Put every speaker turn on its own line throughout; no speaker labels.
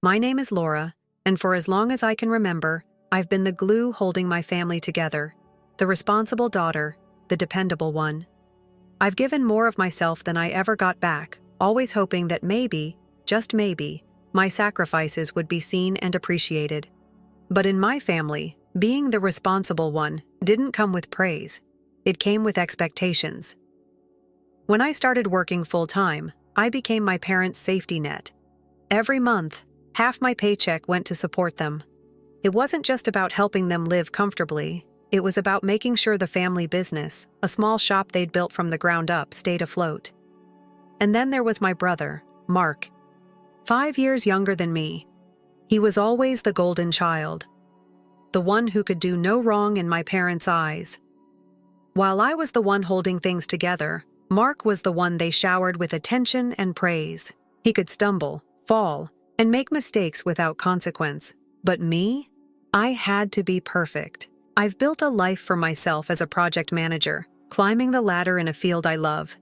My name is Laura, and for as long as I can remember, I've been the glue holding my family together, the responsible daughter, the dependable one. I've given more of myself than I ever got back, always hoping that maybe, just maybe, my sacrifices would be seen and appreciated. But in my family, being the responsible one didn't come with praise. It came with expectations. When I started working full-time, I became my parents' safety net. Every month, half my paycheck went to support them. It wasn't just about helping them live comfortably. It was about making sure the family business, a small shop they'd built from the ground up, stayed afloat. And then there was my brother, Mark. 5 years younger than me. He was always the golden child. The one who could do no wrong in my parents' eyes. While I was the one holding things together, Mark was the one they showered with attention and praise. He could stumble, fall, and make mistakes without consequence. But me? I had to be perfect. I've built a life for myself as a project manager, climbing the ladder in a field I love.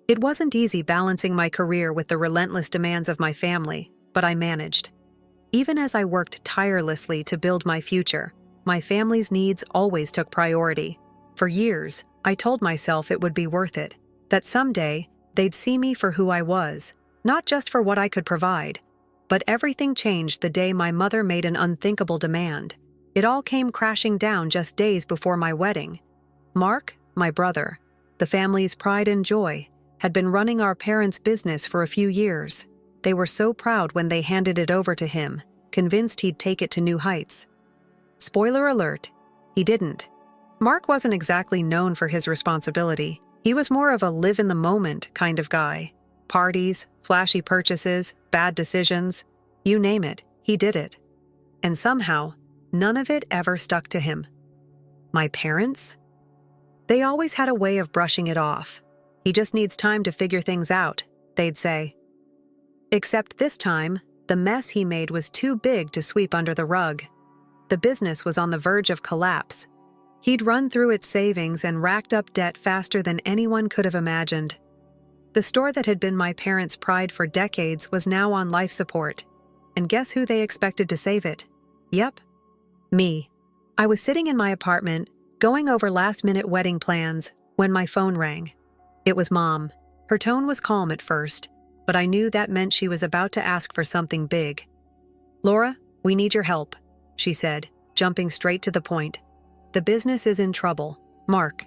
It wasn't easy balancing my career with the relentless demands of my family, but I managed. Even as I worked tirelessly to build my future, my family's needs always took priority. For years, I told myself it would be worth it, that someday they'd see me for who I was, not just for what I could provide. But everything changed the day my mother made an unthinkable demand. It all came crashing down just days before my wedding. Mark, my brother, the family's pride and joy, had been running our parents' business for a few years. They were so proud when they handed it over to him, convinced he'd take it to new heights. Spoiler alert, he didn't. Mark wasn't exactly known for his responsibility. He was more of a live-in-the-moment kind of guy. Parties, flashy purchases, bad decisions, you name it, he did it. And somehow, none of it ever stuck to him. My parents? They always had a way of brushing it off. He just needs time to figure things out, they'd say. Except this time, the mess he made was too big to sweep under the rug. The business was on the verge of collapse. He'd run through its savings and racked up debt faster than anyone could have imagined. The store that had been my parents' pride for decades was now on life support. And guess who they expected to save it? Yep, me. I was sitting in my apartment, going over last-minute wedding plans, when my phone rang. It was Mom. Her tone was calm at first, but I knew that meant she was about to ask for something big. "Laura, we need your help," she said, jumping straight to the point. "The business is in trouble. Mark.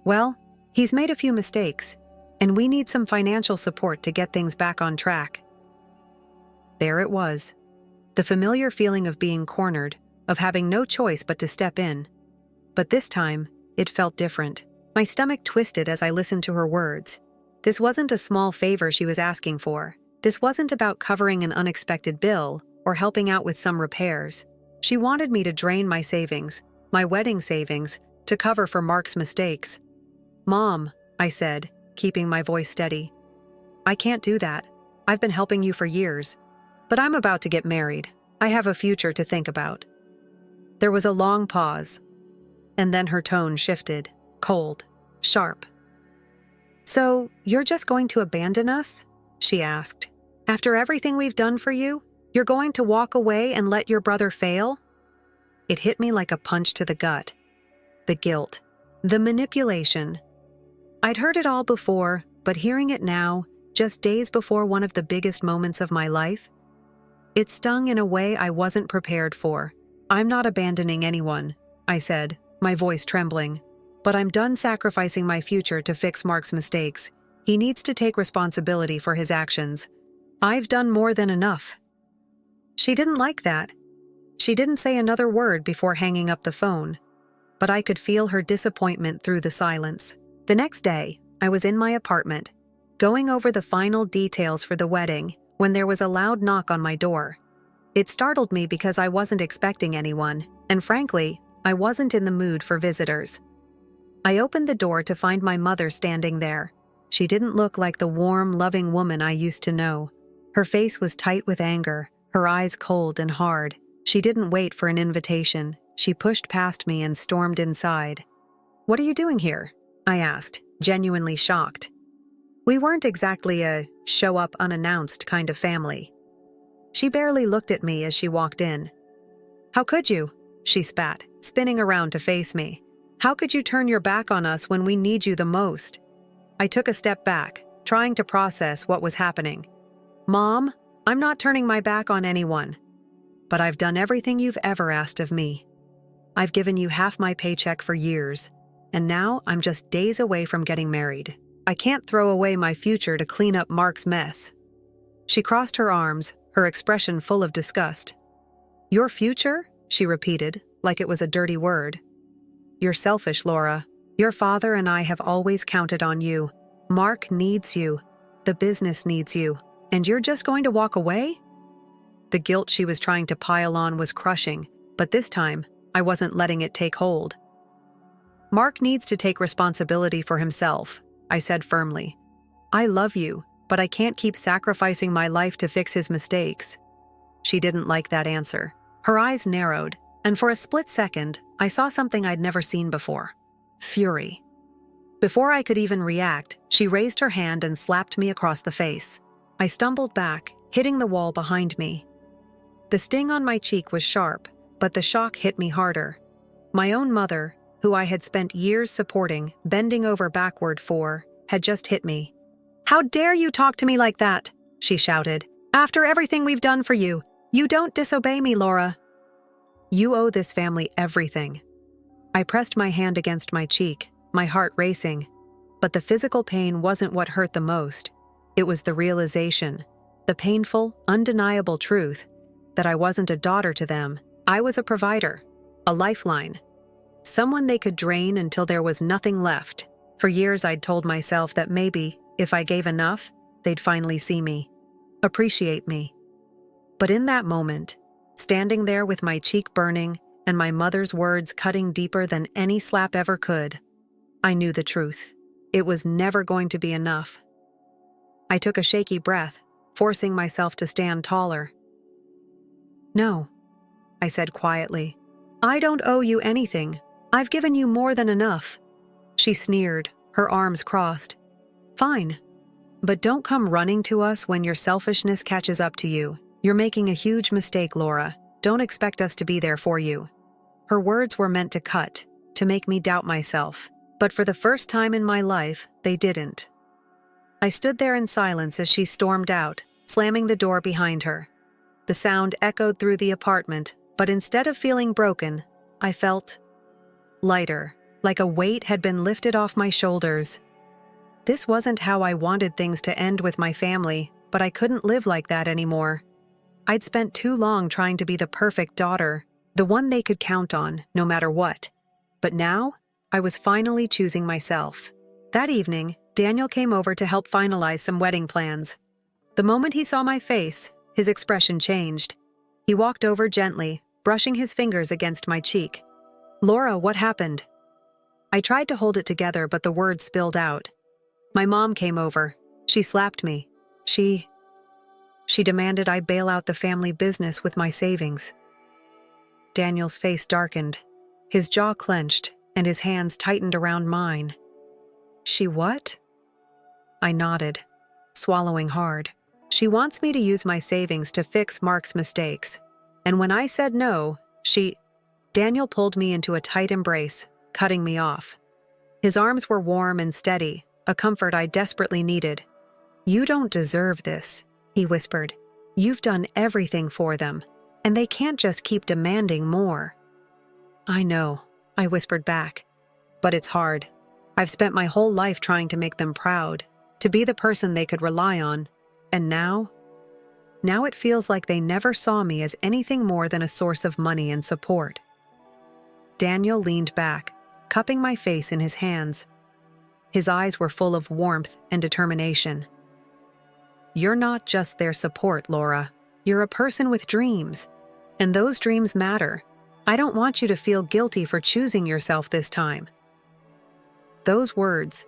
Well, he's made a few mistakes, and we need some financial support to get things back on track." There it was. The familiar feeling of being cornered, of having no choice but to step in. But this time, it felt different. My stomach twisted as I listened to her words. This wasn't a small favor she was asking for. This wasn't about covering an unexpected bill or helping out with some repairs. She wanted me to drain my savings, my wedding savings, to cover for Mark's mistakes. "Mom," I said, keeping my voice steady. "I can't do that. I've been helping you for years. But I'm about to get married. I have a future to think about." There was a long pause, and then her tone shifted, cold, sharp. "So, you're just going to abandon us?" she asked. "After everything we've done for you, you're going to walk away and let your brother fail?" It hit me like a punch to the gut. The guilt, the manipulation. I'd heard it all before, but hearing it now, just days before one of the biggest moments of my life, it stung in a way I wasn't prepared for. "I'm not abandoning anyone," I said, my voice trembling. "But I'm done sacrificing my future to fix Mark's mistakes. He needs to take responsibility for his actions. I've done more than enough." She didn't like that. She didn't say another word before hanging up the phone, but I could feel her disappointment through the silence. The next day, I was in my apartment, going over the final details for the wedding, when there was a loud knock on my door. It startled me because I wasn't expecting anyone, and frankly, I wasn't in the mood for visitors. I opened the door to find my mother standing there. She didn't look like the warm, loving woman I used to know. Her face was tight with anger, her eyes cold and hard. She didn't wait for an invitation. She pushed past me and stormed inside. "What are you doing here?" I asked, genuinely shocked. We weren't exactly a show-up unannounced kind of family. She barely looked at me as she walked in. "How could you?" she spat, spinning around to face me. "How could you turn your back on us when we need you the most?" I took a step back, trying to process what was happening. "Mom, I'm not turning my back on anyone. But I've done everything you've ever asked of me. I've given you half my paycheck for years, and now I'm just days away from getting married. I can't throw away my future to clean up Mark's mess." She crossed her arms, her expression full of disgust. "Your future?" she repeated, like it was a dirty word. "You're selfish, Laura. Your father and I have always counted on you. Mark needs you. The business needs you. And you're just going to walk away?" The guilt she was trying to pile on was crushing, but this time, I wasn't letting it take hold. "Mark needs to take responsibility for himself," I said firmly. "I love you, but I can't keep sacrificing my life to fix his mistakes." She didn't like that answer. Her eyes narrowed, and for a split second, I saw something I'd never seen before. Fury. Before I could even react, she raised her hand and slapped me across the face. I stumbled back, hitting the wall behind me. The sting on my cheek was sharp, but the shock hit me harder. My own mother, who I had spent years supporting, bending over backward for, had just hit me. "How dare you talk to me like that?" she shouted. "After everything we've done for you, you don't disobey me, Laura. You owe this family everything." I pressed my hand against my cheek, my heart racing. But the physical pain wasn't what hurt the most. It was the realization, the painful, undeniable truth, that I wasn't a daughter to them. I was a provider, a lifeline, someone they could drain until there was nothing left. For years I'd told myself that maybe, if I gave enough, they'd finally see me, appreciate me. But in that moment, standing there with my cheek burning and my mother's words cutting deeper than any slap ever could, I knew the truth. It was never going to be enough. I took a shaky breath, forcing myself to stand taller. "No," I said quietly. "I don't owe you anything. I've given you more than enough." She sneered, her arms crossed. "Fine. But don't come running to us when your selfishness catches up to you. You're making a huge mistake, Laura. Don't expect us to be there for you." Her words were meant to cut, to make me doubt myself. But for the first time in my life, they didn't. I stood there in silence as she stormed out, slamming the door behind her. The sound echoed through the apartment, but instead of feeling broken, I felt lighter, like a weight had been lifted off my shoulders. This wasn't how I wanted things to end with my family, but I couldn't live like that anymore. I'd spent too long trying to be the perfect daughter, the one they could count on, no matter what. But now, I was finally choosing myself. That evening, Daniel came over to help finalize some wedding plans. The moment he saw my face, his expression changed. He walked over gently, brushing his fingers against my cheek. "Laura, what happened?" I tried to hold it together, but the words spilled out. "My mom came over. She slapped me. She demanded I bail out the family business with my savings." Daniel's face darkened. His jaw clenched, and his hands tightened around mine. "She what?" I nodded, swallowing hard. "She wants me to use my savings to fix Mark's mistakes. And when I said no, Daniel pulled me into a tight embrace, cutting me off. His arms were warm and steady, a comfort I desperately needed. "You don't deserve this," he whispered. "You've done everything for them, and they can't just keep demanding more." "I know," I whispered back. "But it's hard. I've spent my whole life trying to make them proud, to be the person they could rely on, and now it feels like they never saw me as anything more than a source of money and support." Daniel leaned back, cupping my face in his hands. His eyes were full of warmth and determination. "You're not just their support, Laura. You're a person with dreams, and those dreams matter. I don't want you to feel guilty for choosing yourself this time." Those words,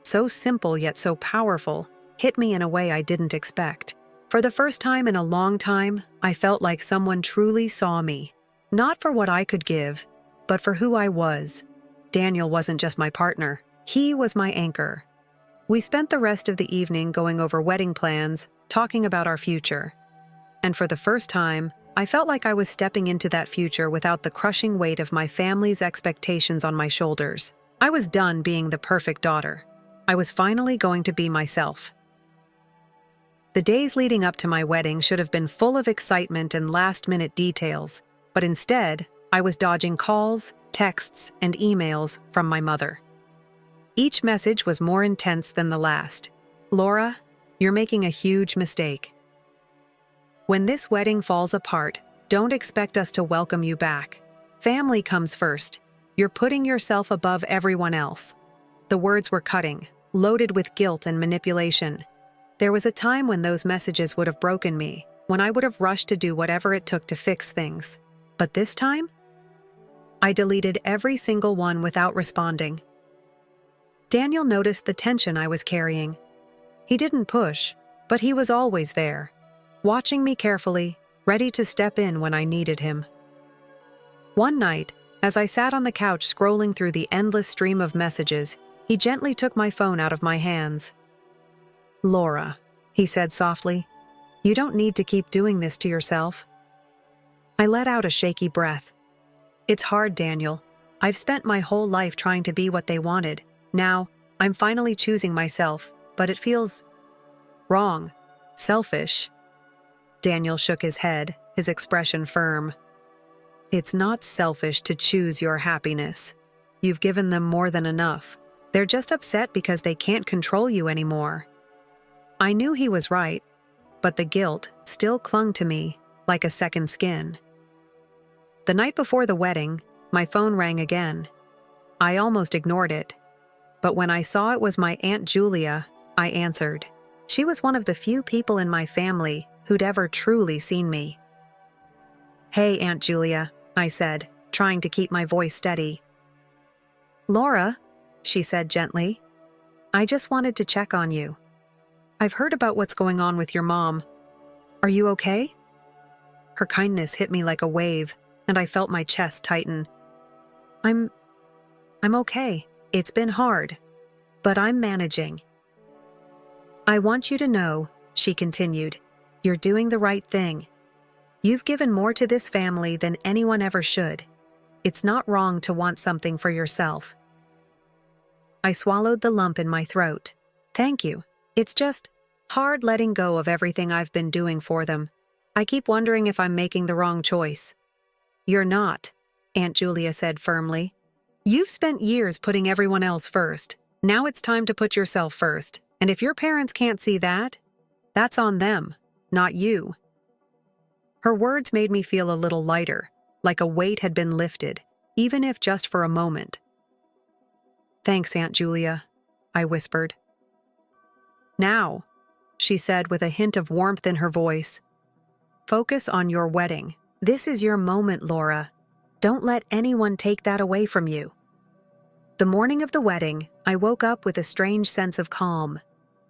so simple yet so powerful, hit me in a way I didn't expect. For the first time in a long time, I felt like someone truly saw me. Not for what I could give, but for who I was. Daniel wasn't just my partner. He was my anchor. We spent the rest of the evening going over wedding plans, talking about our future. and for the first time, I felt like I was stepping into that future without the crushing weight of my family's expectations on my shoulders. I was done being the perfect daughter. I was finally going to be myself. The days leading up to my wedding should have been full of excitement and last-minute details, but instead, I was dodging calls, texts, and emails from my mother. Each message was more intense than the last. "Laura, you're making a huge mistake. When this wedding falls apart, don't expect us to welcome you back. Family comes first. You're putting yourself above everyone else." The words were cutting, loaded with guilt and manipulation. There was a time when those messages would have broken me, when I would have rushed to do whatever it took to fix things. But this time, I deleted every single one without responding. Daniel noticed the tension I was carrying. He didn't push, but he was always there, watching me carefully, ready to step in when I needed him. One night, as I sat on the couch scrolling through the endless stream of messages, he gently took my phone out of my hands. "Laura," he said softly, "you don't need to keep doing this to yourself." I let out a shaky breath. "It's hard, Daniel. I've spent my whole life trying to be what they wanted. Now, I'm finally choosing myself, but it feels wrong, selfish." Daniel shook his head, his expression firm. "It's not selfish to choose your happiness. You've given them more than enough. They're just upset because they can't control you anymore." I knew he was right, but the guilt still clung to me like a second skin. The night before the wedding, my phone rang again. I almost ignored it, but when I saw it was my Aunt Julia, I answered. She was one of the few people in my family who'd ever truly seen me. "Hey, Aunt Julia," I said, trying to keep my voice steady. "Laura," she said gently, "I just wanted to check on you. I've heard about what's going on with your mom. Are you okay?" Her kindness hit me like a wave, and I felt my chest tighten. I'm okay. It's been hard, but I'm managing." "I want you to know," she continued, "you're doing the right thing. You've given more to this family than anyone ever should. It's not wrong to want something for yourself." I swallowed the lump in my throat. "Thank you. It's just hard letting go of everything I've been doing for them. I keep wondering if I'm making the wrong choice." "You're not," Aunt Julia said firmly. "You've spent years putting everyone else first. Now it's time to put yourself first. And if your parents can't see that, that's on them, not you." Her words made me feel a little lighter, like a weight had been lifted, even if just for a moment. "Thanks, Aunt Julia," I whispered. "Now," she said with a hint of warmth in her voice, "focus on your wedding. This is your moment, Laura. Don't let anyone take that away from you." The morning of the wedding, I woke up with a strange sense of calm.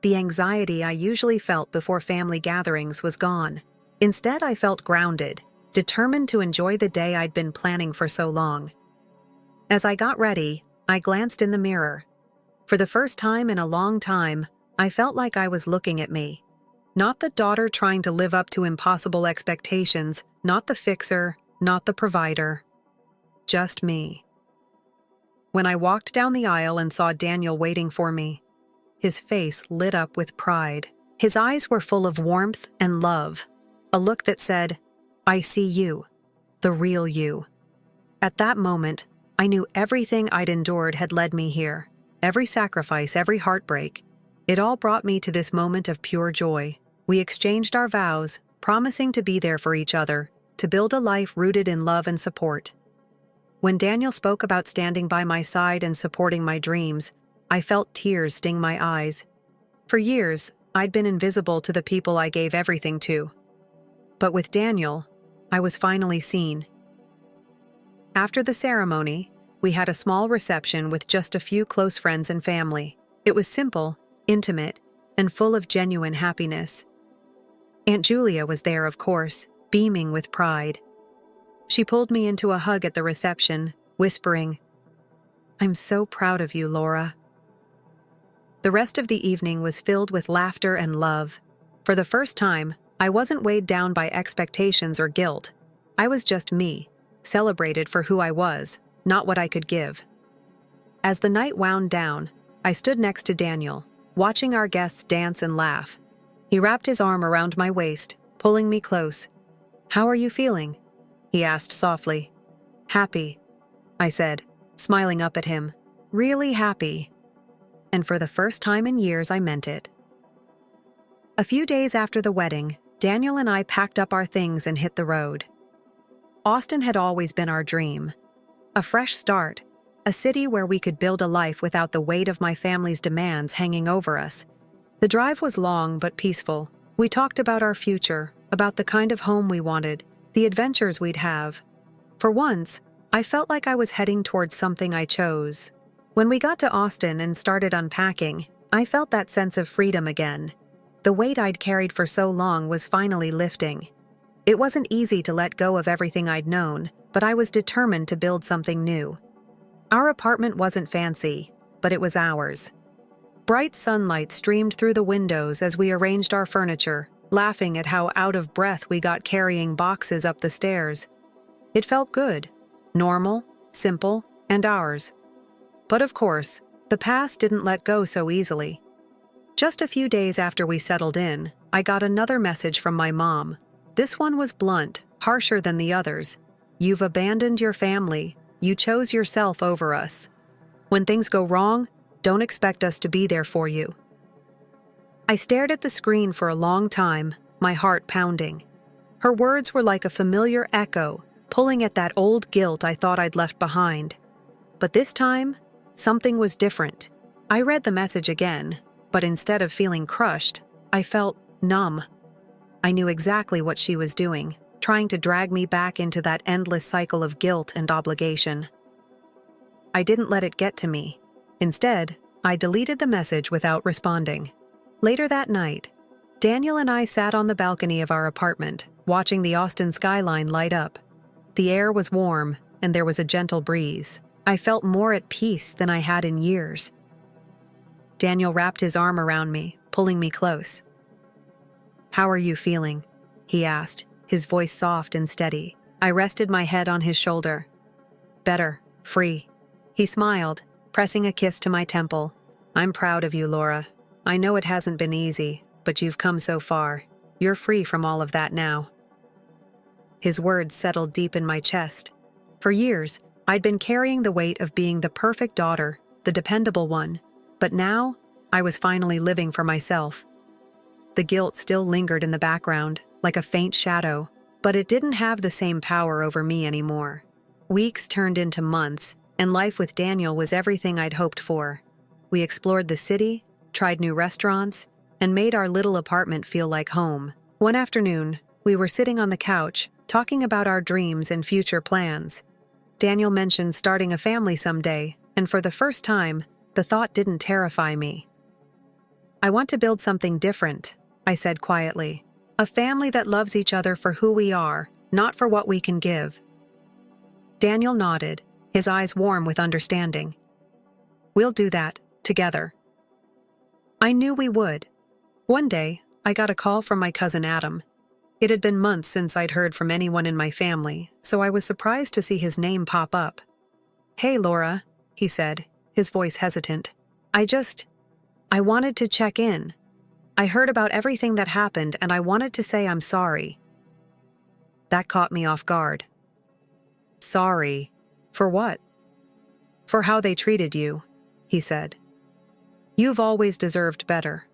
The anxiety I usually felt before family gatherings was gone. Instead, I felt grounded, determined to enjoy the day I'd been planning for so long. As I got ready, I glanced in the mirror. For the first time in a long time, I felt like I was looking at me. Not the daughter trying to live up to impossible expectations, not the fixer, not the provider. Just me. When I walked down the aisle and saw Daniel waiting for me, his face lit up with pride. His eyes were full of warmth and love, a look that said, "I see you, the real you." At that moment, I knew everything I'd endured had led me here. Every sacrifice, every heartbreak. It all brought me to this moment of pure joy. We exchanged our vows, promising to be there for each other, to build a life rooted in love and support. When Daniel spoke about standing by my side and supporting my dreams, I felt tears sting my eyes. For years, I'd been invisible to the people I gave everything to. But with Daniel, I was finally seen. After the ceremony, we had a small reception with just a few close friends and family. It was simple, intimate, and full of genuine happiness. Aunt Julia was there, of course, beaming with pride. She pulled me into a hug at the reception, whispering, "I'm so proud of you, Laura." The rest of the evening was filled with laughter and love. For the first time, I wasn't weighed down by expectations or guilt. I was just me, celebrated for who I was, not what I could give. As the night wound down, I stood next to Daniel, watching our guests dance and laugh. He wrapped his arm around my waist, pulling me close. "How are you feeling?" he asked softly. "Happy," I said, smiling up at him. "Really happy." And for the first time in years, I meant it. A few days after the wedding, Daniel and I packed up our things and hit the road. Austin had always been our dream. A fresh start, a city where we could build a life without the weight of my family's demands hanging over us. The drive was long but peaceful. We talked about our future, about the kind of home we wanted, the adventures we'd have. For once, I felt like I was heading towards something I chose. When we got to Austin and started unpacking, I felt that sense of freedom again. The weight I'd carried for so long was finally lifting. It wasn't easy to let go of everything I'd known, but I was determined to build something new. Our apartment wasn't fancy, but it was ours. Bright sunlight streamed through the windows as we arranged our furniture, laughing at how out of breath we got carrying boxes up the stairs. It felt good, normal, simple, and ours. But of course, the past didn't let go so easily. Just a few days after we settled in, I got another message from my mom. This one was blunt, harsher than the others. "You've abandoned your family. You chose yourself over us. When things go wrong, don't expect us to be there for you." I stared at the screen for a long time, my heart pounding. Her words were like a familiar echo, pulling at that old guilt I thought I'd left behind. But this time, something was different. I read the message again, but instead of feeling crushed, I felt numb. I knew exactly what she was doing, trying to drag me back into that endless cycle of guilt and obligation. I didn't let it get to me. Instead, I deleted the message without responding. Later that night, Daniel and I sat on the balcony of our apartment, watching the Austin skyline light up. The air was warm, and there was a gentle breeze. I felt more at peace than I had in years. Daniel wrapped his arm around me, pulling me close. "How are you feeling?" he asked, his voice soft and steady. I rested my head on his shoulder. "Better, free." He smiled, pressing a kiss to my temple. "I'm proud of you, Laura. I know it hasn't been easy, but you've come so far. You're free from all of that now." His words settled deep in my chest. For years, I'd been carrying the weight of being the perfect daughter, the dependable one, but now I was finally living for myself. The guilt still lingered in the background, like a faint shadow, but it didn't have the same power over me anymore. Weeks turned into months, and life with Daniel was everything I'd hoped for. We explored the city, tried new restaurants, and made our little apartment feel like home. One afternoon, we were sitting on the couch, talking about our dreams and future plans. Daniel mentioned starting a family someday, and for the first time, the thought didn't terrify me. "I want to build something different," I said quietly. "A family that loves each other for who we are, not for what we can give." Daniel nodded, his eyes warm with understanding. "We'll do that, together." I knew we would. One day, I got a call from my cousin Adam. It had been months since I'd heard from anyone in my family, so I was surprised to see his name pop up. "Hey, Laura," he said, his voice hesitant. I wanted to check in. I heard about everything that happened and I wanted to say I'm sorry." That caught me off guard. "Sorry? For what?" "For how they treated you," he said. "You've always deserved better.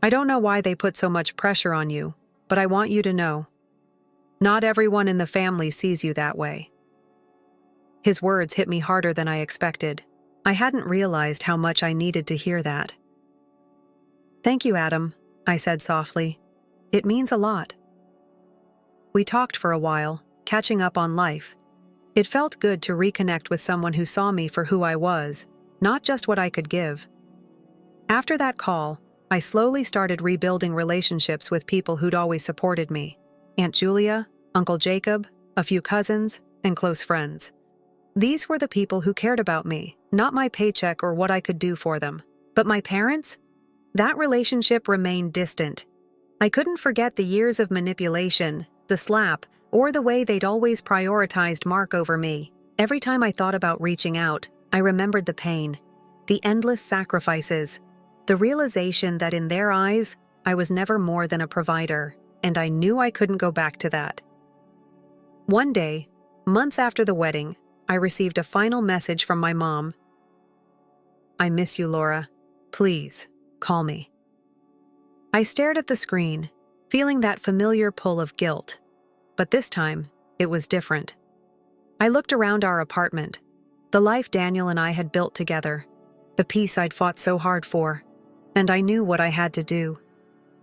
I don't know why they put so much pressure on you, but I want you to know. Not everyone in the family sees you that way." His words hit me harder than I expected. I hadn't realized how much I needed to hear that. "Thank you, Adam," I said softly. "It means a lot." We talked for a while, catching up on life. It felt good to reconnect with someone who saw me for who I was, not just what I could give. After that call, I slowly started rebuilding relationships with people who'd always supported me. Aunt Julia, Uncle Jacob, a few cousins, and close friends. These were the people who cared about me, not my paycheck or what I could do for them. But my parents? That relationship remained distant. I couldn't forget the years of manipulation, the slap, or the way they'd always prioritized Mark over me. Every time I thought about reaching out, I remembered the pain, the endless sacrifices, the realization that in their eyes, I was never more than a provider, and I knew I couldn't go back to that. One day, months after the wedding, I received a final message from my mom. "I miss you, Laura. Please, call me." I stared at the screen, feeling that familiar pull of guilt. But this time, it was different. I looked around our apartment, the life Daniel and I had built together, the peace I'd fought so hard for, and I knew what I had to do.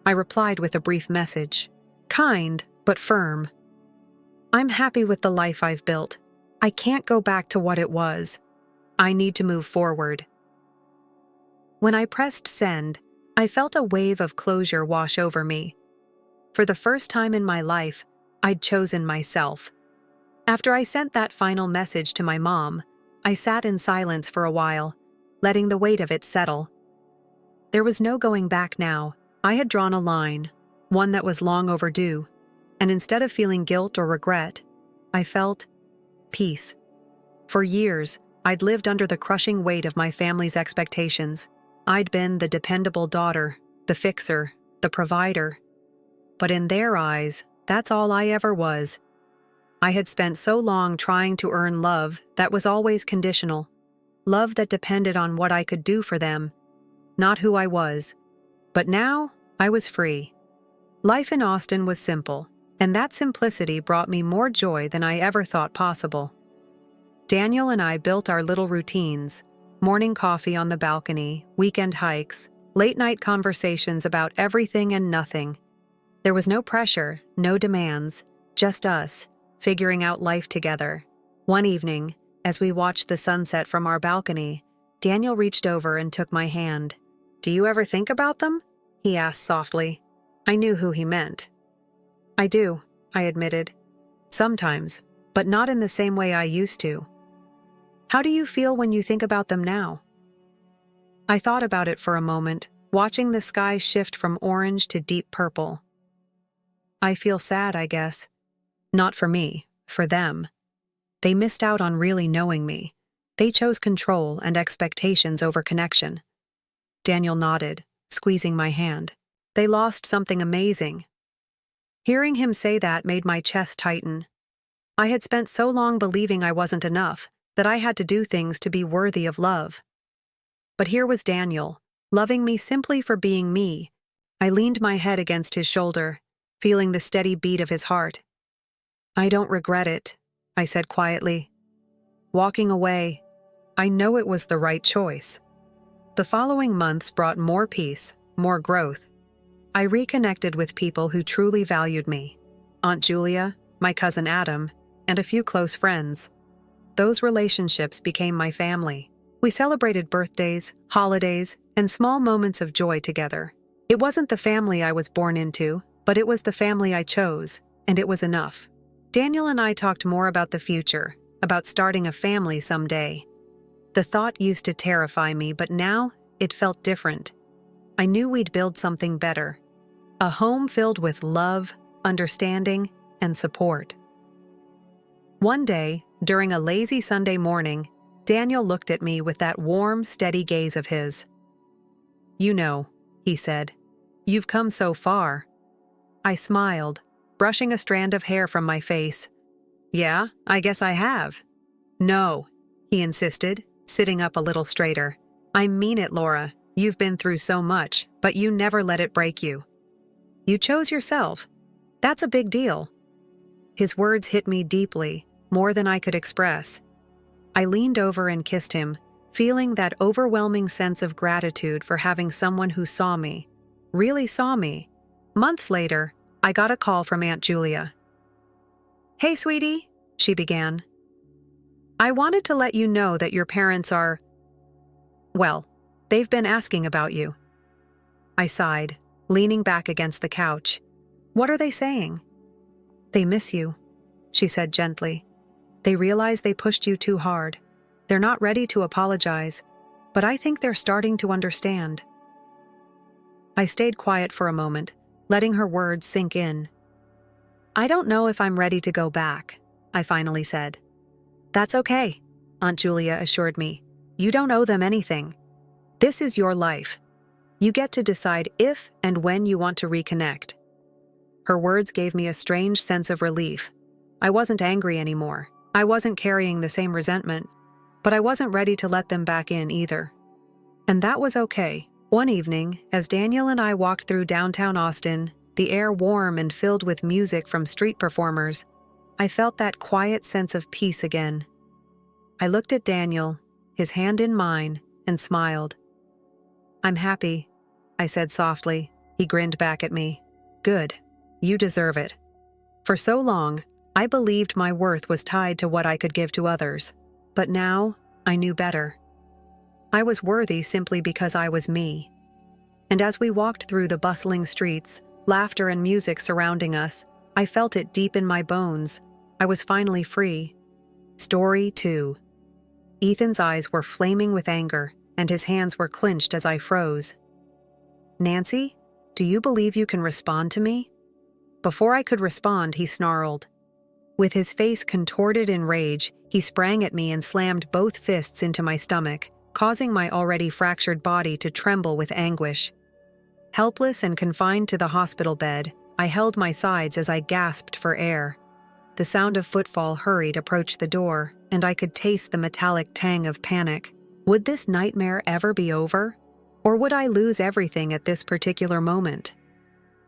I replied with a brief message, kind but firm. "I'm happy with the life I've built. I can't go back to what it was. I need to move forward." When I pressed send, I felt a wave of closure wash over me. For the first time in my life, I'd chosen myself. After I sent that final message to my mom, I sat in silence for a while, letting the weight of it settle. There was no going back now. I had drawn a line, one that was long overdue, and instead of feeling guilt or regret, I felt peace. For years, I'd lived under the crushing weight of my family's expectations. I'd been the dependable daughter, the fixer, the provider. But in their eyes, that's all I ever was. I had spent so long trying to earn love that was always conditional, love that depended on what I could do for them, not who I was. But now, I was free. Life in Austin was simple, and that simplicity brought me more joy than I ever thought possible. Daniel and I built our little routines, morning coffee on the balcony, weekend hikes, late-night conversations about everything and nothing. There was no pressure, no demands, just us, figuring out life together. One evening, as we watched the sunset from our balcony, Daniel reached over and took my hand. "Do you ever think about them?" he asked softly. I knew who he meant. "I do," I admitted. "Sometimes, but not in the same way I used to." "How do you feel when you think about them now?" I thought about it for a moment, watching the sky shift from orange to deep purple. "I feel sad, I guess. Not for me, for them. They missed out on really knowing me. They chose control and expectations over connection." Daniel nodded, squeezing my hand. "They lost something amazing." Hearing him say that made my chest tighten. I had spent so long believing I wasn't enough, that I had to do things to be worthy of love. But here was Daniel, loving me simply for being me. I leaned my head against his shoulder, feeling the steady beat of his heart. "I don't regret it," I said quietly. Walking away, I know it was the right choice. The following months brought more peace, more growth. I reconnected with people who truly valued me. Aunt Julia, my cousin Adam, and a few close friends. Those relationships became my family. We celebrated birthdays, holidays, and small moments of joy together. It wasn't the family I was born into, but it was the family I chose, and it was enough. Daniel and I talked more about the future, about starting a family someday. The thought used to terrify me, but now it felt different. I knew we'd build something better. A home filled with love, understanding, and support. One day, during a lazy Sunday morning, Daniel looked at me with that warm, steady gaze of his. "You know," he said, "you've come so far." I smiled, brushing a strand of hair from my face. "Yeah, I guess I have." "No," he insisted, sitting up a little straighter. "I mean it, Laura. You've been through so much, but you never let it break you. You chose yourself. That's a big deal." His words hit me deeply, more than I could express. I leaned over and kissed him, feeling that overwhelming sense of gratitude for having someone who saw me, really saw me. Months later, I got a call from Aunt Julia. "Hey, sweetie," she began. "I wanted to let you know that your parents are... well, they've been asking about you." I sighed, leaning back against the couch. "What are they saying?" "They miss you," she said gently. "They realize they pushed you too hard. They're not ready to apologize, but I think they're starting to understand." I stayed quiet for a moment, letting her words sink in. "I don't know if I'm ready to go back," I finally said. "That's okay," Aunt Julia assured me. "You don't owe them anything. This is your life. You get to decide if and when you want to reconnect." Her words gave me a strange sense of relief. I wasn't angry anymore. I wasn't carrying the same resentment, but I wasn't ready to let them back in either. And that was okay. One evening, as Daniel and I walked through downtown Austin, the air warm and filled with music from street performers, I felt that quiet sense of peace again. I looked at Daniel, his hand in mine, and smiled. "I'm happy," I said softly. He grinned back at me. "Good. You deserve it." For so long, I believed my worth was tied to what I could give to others. But now, I knew better. I was worthy simply because I was me. And as we walked through the bustling streets, laughter and music surrounding us, I felt it deep in my bones. I was finally free. Story 2. Ethan's eyes were flaming with anger, and his hands were clenched as I froze. "Nancy, do you believe you can respond to me?" Before I could respond, he snarled. With his face contorted in rage, he sprang at me and slammed both fists into my stomach, causing my already fractured body to tremble with anguish. Helpless and confined to the hospital bed, I held my sides as I gasped for air. The sound of footfall hurried approached the door, and I could taste the metallic tang of panic. Would this nightmare ever be over? Or would I lose everything at this particular moment?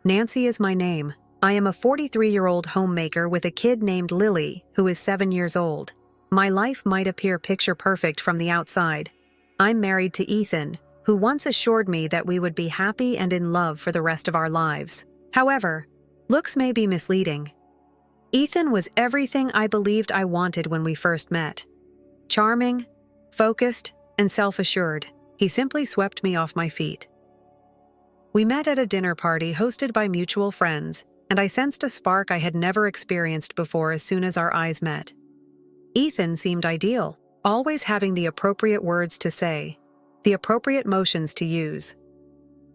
Nancy is my name. I am a 43-year-old homemaker with a kid named Lily, who is 7 years old. My life might appear picture-perfect from the outside. I'm married to Ethan, who once assured me that we would be happy and in love for the rest of our lives. However, looks may be misleading. Ethan was everything I believed I wanted when we first met. Charming, focused, and self-assured, he simply swept me off my feet. We met at a dinner party hosted by mutual friends, and I sensed a spark I had never experienced before as soon as our eyes met. Ethan seemed ideal, always having the appropriate words to say, the appropriate motions to use.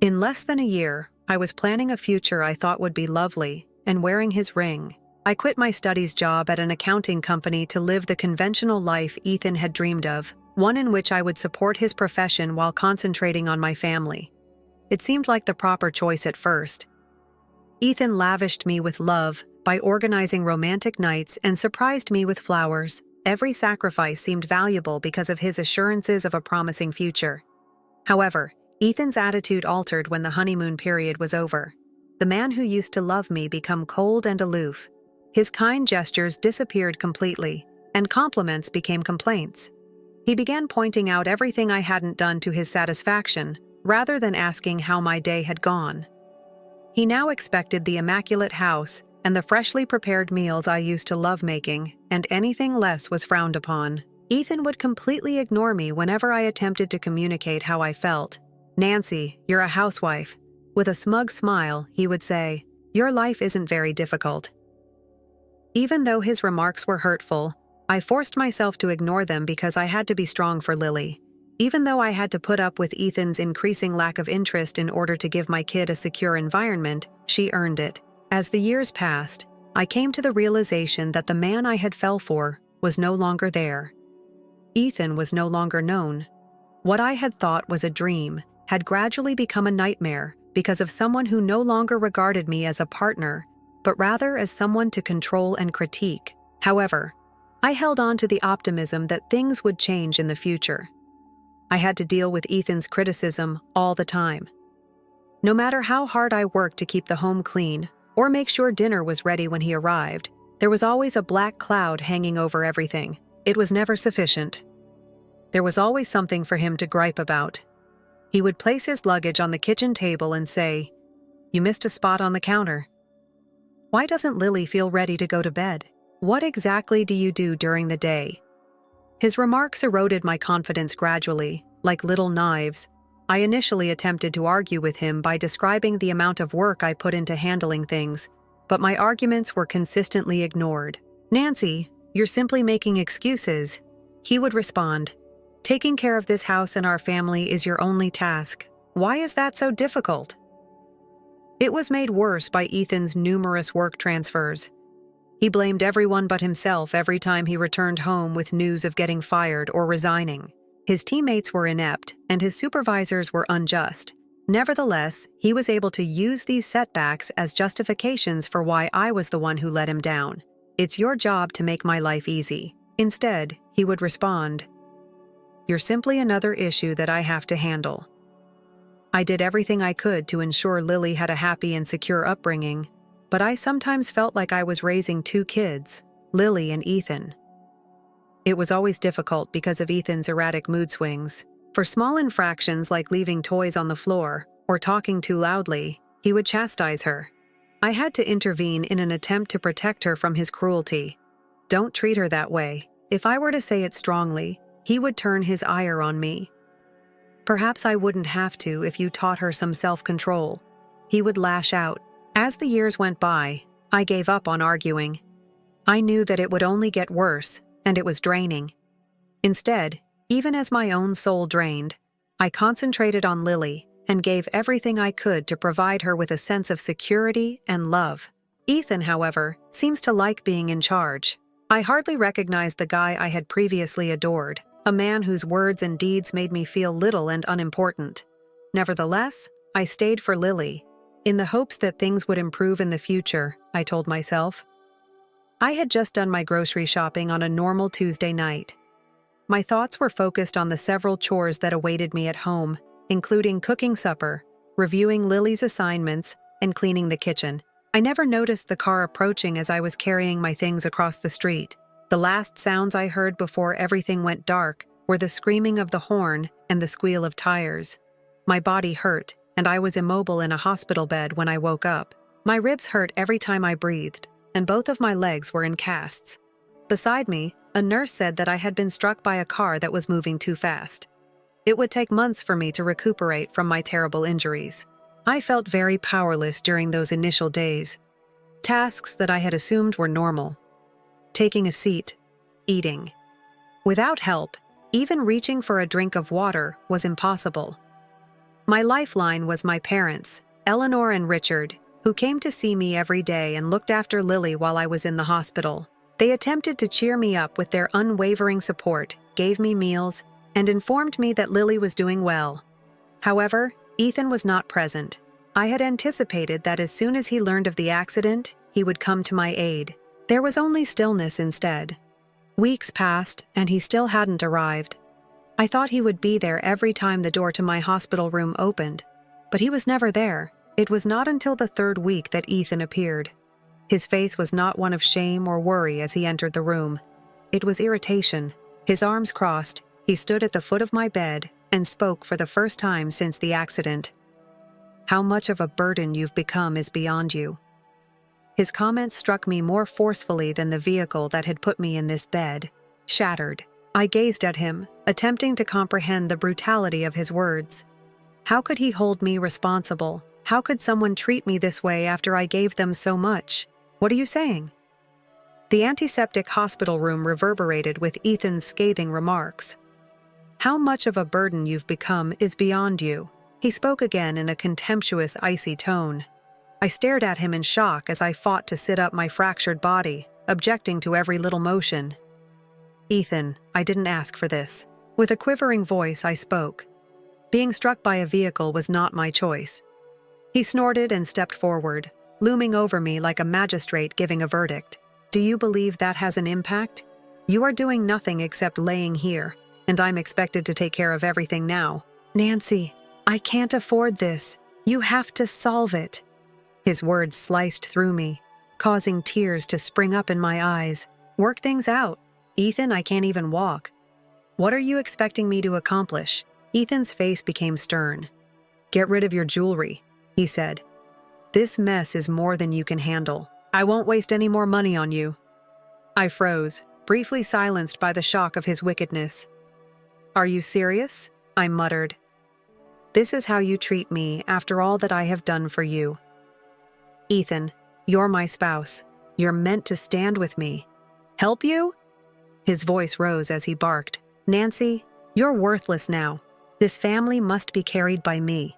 In less than a year, I was planning a future I thought would be lovely, and wearing his ring. I quit my studies job at an accounting company to live the conventional life Ethan had dreamed of, one in which I would support his profession while concentrating on my family. It seemed like the proper choice at first. Ethan lavished me with love by organizing romantic nights and surprised me with flowers. Every sacrifice seemed valuable because of his assurances of a promising future. However, Ethan's attitude altered when the honeymoon period was over. The man who used to love me became cold and aloof. His kind gestures disappeared completely, and compliments became complaints. He began pointing out everything I hadn't done to his satisfaction, rather than asking how my day had gone. He now expected the immaculate house and the freshly prepared meals I used to love making, and anything less was frowned upon. Ethan would completely ignore me whenever I attempted to communicate how I felt. "Nancy, you're a housewife." With a smug smile, he would say, "Your life isn't very difficult." Even though his remarks were hurtful, I forced myself to ignore them because I had to be strong for Lily. Even though I had to put up with Ethan's increasing lack of interest in order to give my kid a secure environment, she earned it. As the years passed, I came to the realization that the man I had fell for was no longer there. Ethan was no longer known. What I had thought was a dream had gradually become a nightmare because of someone who no longer regarded me as a partner, but rather as someone to control and critique. However, I held on to the optimism that things would change in the future. I had to deal with Ethan's criticism all the time. No matter how hard I worked to keep the home clean or make sure dinner was ready when he arrived, there was always a black cloud hanging over everything. It was never sufficient. There was always something for him to gripe about. He would place his luggage on the kitchen table and say, "You missed a spot on the counter." "Why doesn't Lily feel ready to go to bed? What exactly do you do during the day?" His remarks eroded my confidence gradually, like little knives. I initially attempted to argue with him by describing the amount of work I put into handling things, but my arguments were consistently ignored. "Nancy, you're simply making excuses," he would respond. "Taking care of this house and our family is your only task. Why is that so difficult?" It was made worse by Ethan's numerous work transfers. He blamed everyone but himself every time he returned home with news of getting fired or resigning. His teammates were inept, and his supervisors were unjust. Nevertheless, he was able to use these setbacks as justifications for why I was the one who let him down. "It's your job to make my life easy." Instead, he would respond, "You're simply another issue that I have to handle." I did everything I could to ensure Lily had a happy and secure upbringing, but I sometimes felt like I was raising two kids, Lily and Ethan. It was always difficult because of Ethan's erratic mood swings. For small infractions like leaving toys on the floor or talking too loudly, he would chastise her. I had to intervene in an attempt to protect her from his cruelty. "Don't treat her that way." If I were to say it strongly, he would turn his ire on me. "Perhaps I wouldn't have to if you taught her some self-control." He would lash out. As the years went by, I gave up on arguing. I knew that it would only get worse, and it was draining. Instead, even as my own soul drained, I concentrated on Lily and gave everything I could to provide her with a sense of security and love. Ethan, however, seems to like being in charge. I hardly recognized the guy I had previously adored, a man whose words and deeds made me feel little and unimportant. Nevertheless, I stayed for Lily, in the hopes that things would improve in the future, I told myself. I had just done my grocery shopping on a normal Tuesday night. My thoughts were focused on the several chores that awaited me at home, including cooking supper, reviewing Lily's assignments, and cleaning the kitchen. I never noticed the car approaching as I was carrying my things across the street. The last sounds I heard before everything went dark were the screaming of the horn and the squeal of tires. My body hurt, and I was immobile in a hospital bed when I woke up. My ribs hurt every time I breathed, and both of my legs were in casts. Beside me, a nurse said that I had been struck by a car that was moving too fast. It would take months for me to recuperate from my terrible injuries. I felt very powerless during those initial days. Tasks that I had assumed were normal. Taking a seat, eating. Without help, even reaching for a drink of water was impossible. My lifeline was my parents, Eleanor and Richard, who came to see me every day and looked after Lily while I was in the hospital. They attempted to cheer me up with their unwavering support, gave me meals, and informed me that Lily was doing well. However, Ethan was not present. I had anticipated that as soon as he learned of the accident, he would come to my aid. There was only stillness instead. Weeks passed, and he still hadn't arrived. I thought he would be there every time the door to my hospital room opened, but he was never there. It was not until the third week that Ethan appeared. His face was not one of shame or worry as he entered the room. It was irritation. His arms crossed, he stood at the foot of my bed and spoke for the first time since the accident. "How much of a burden you've become is beyond you." His comments struck me more forcefully than the vehicle that had put me in this bed. Shattered, I gazed at him, attempting to comprehend the brutality of his words. How could he hold me responsible? How could someone treat me this way after I gave them so much? "What are you saying?" The antiseptic hospital room reverberated with Ethan's scathing remarks. "How much of a burden you've become is beyond you." He spoke again in a contemptuous, icy tone. I stared at him in shock as I fought to sit up my fractured body, objecting to every little motion. "Ethan, I didn't ask for this." With a quivering voice, I spoke. Being struck by a vehicle was not my choice. He snorted and stepped forward, looming over me like a magistrate giving a verdict. "Do you believe that has an impact? You are doing nothing except laying here, and I'm expected to take care of everything now." "Nancy, I can't afford this. You have to solve it." His words sliced through me, causing tears to spring up in my eyes. "Work things out. Ethan, I can't even walk." "What are you expecting me to accomplish?" Ethan's face became stern. "Get rid of your jewelry," he said. "This mess is more than you can handle. I won't waste any more money on you." I froze, briefly silenced by the shock of his wickedness. "Are you serious?" I muttered. "This is how you treat me after all that I have done for you." "Ethan, you're my spouse. You're meant to stand with me." "Help you?" His voice rose as he barked. "Nancy, you're worthless now. This family must be carried by me.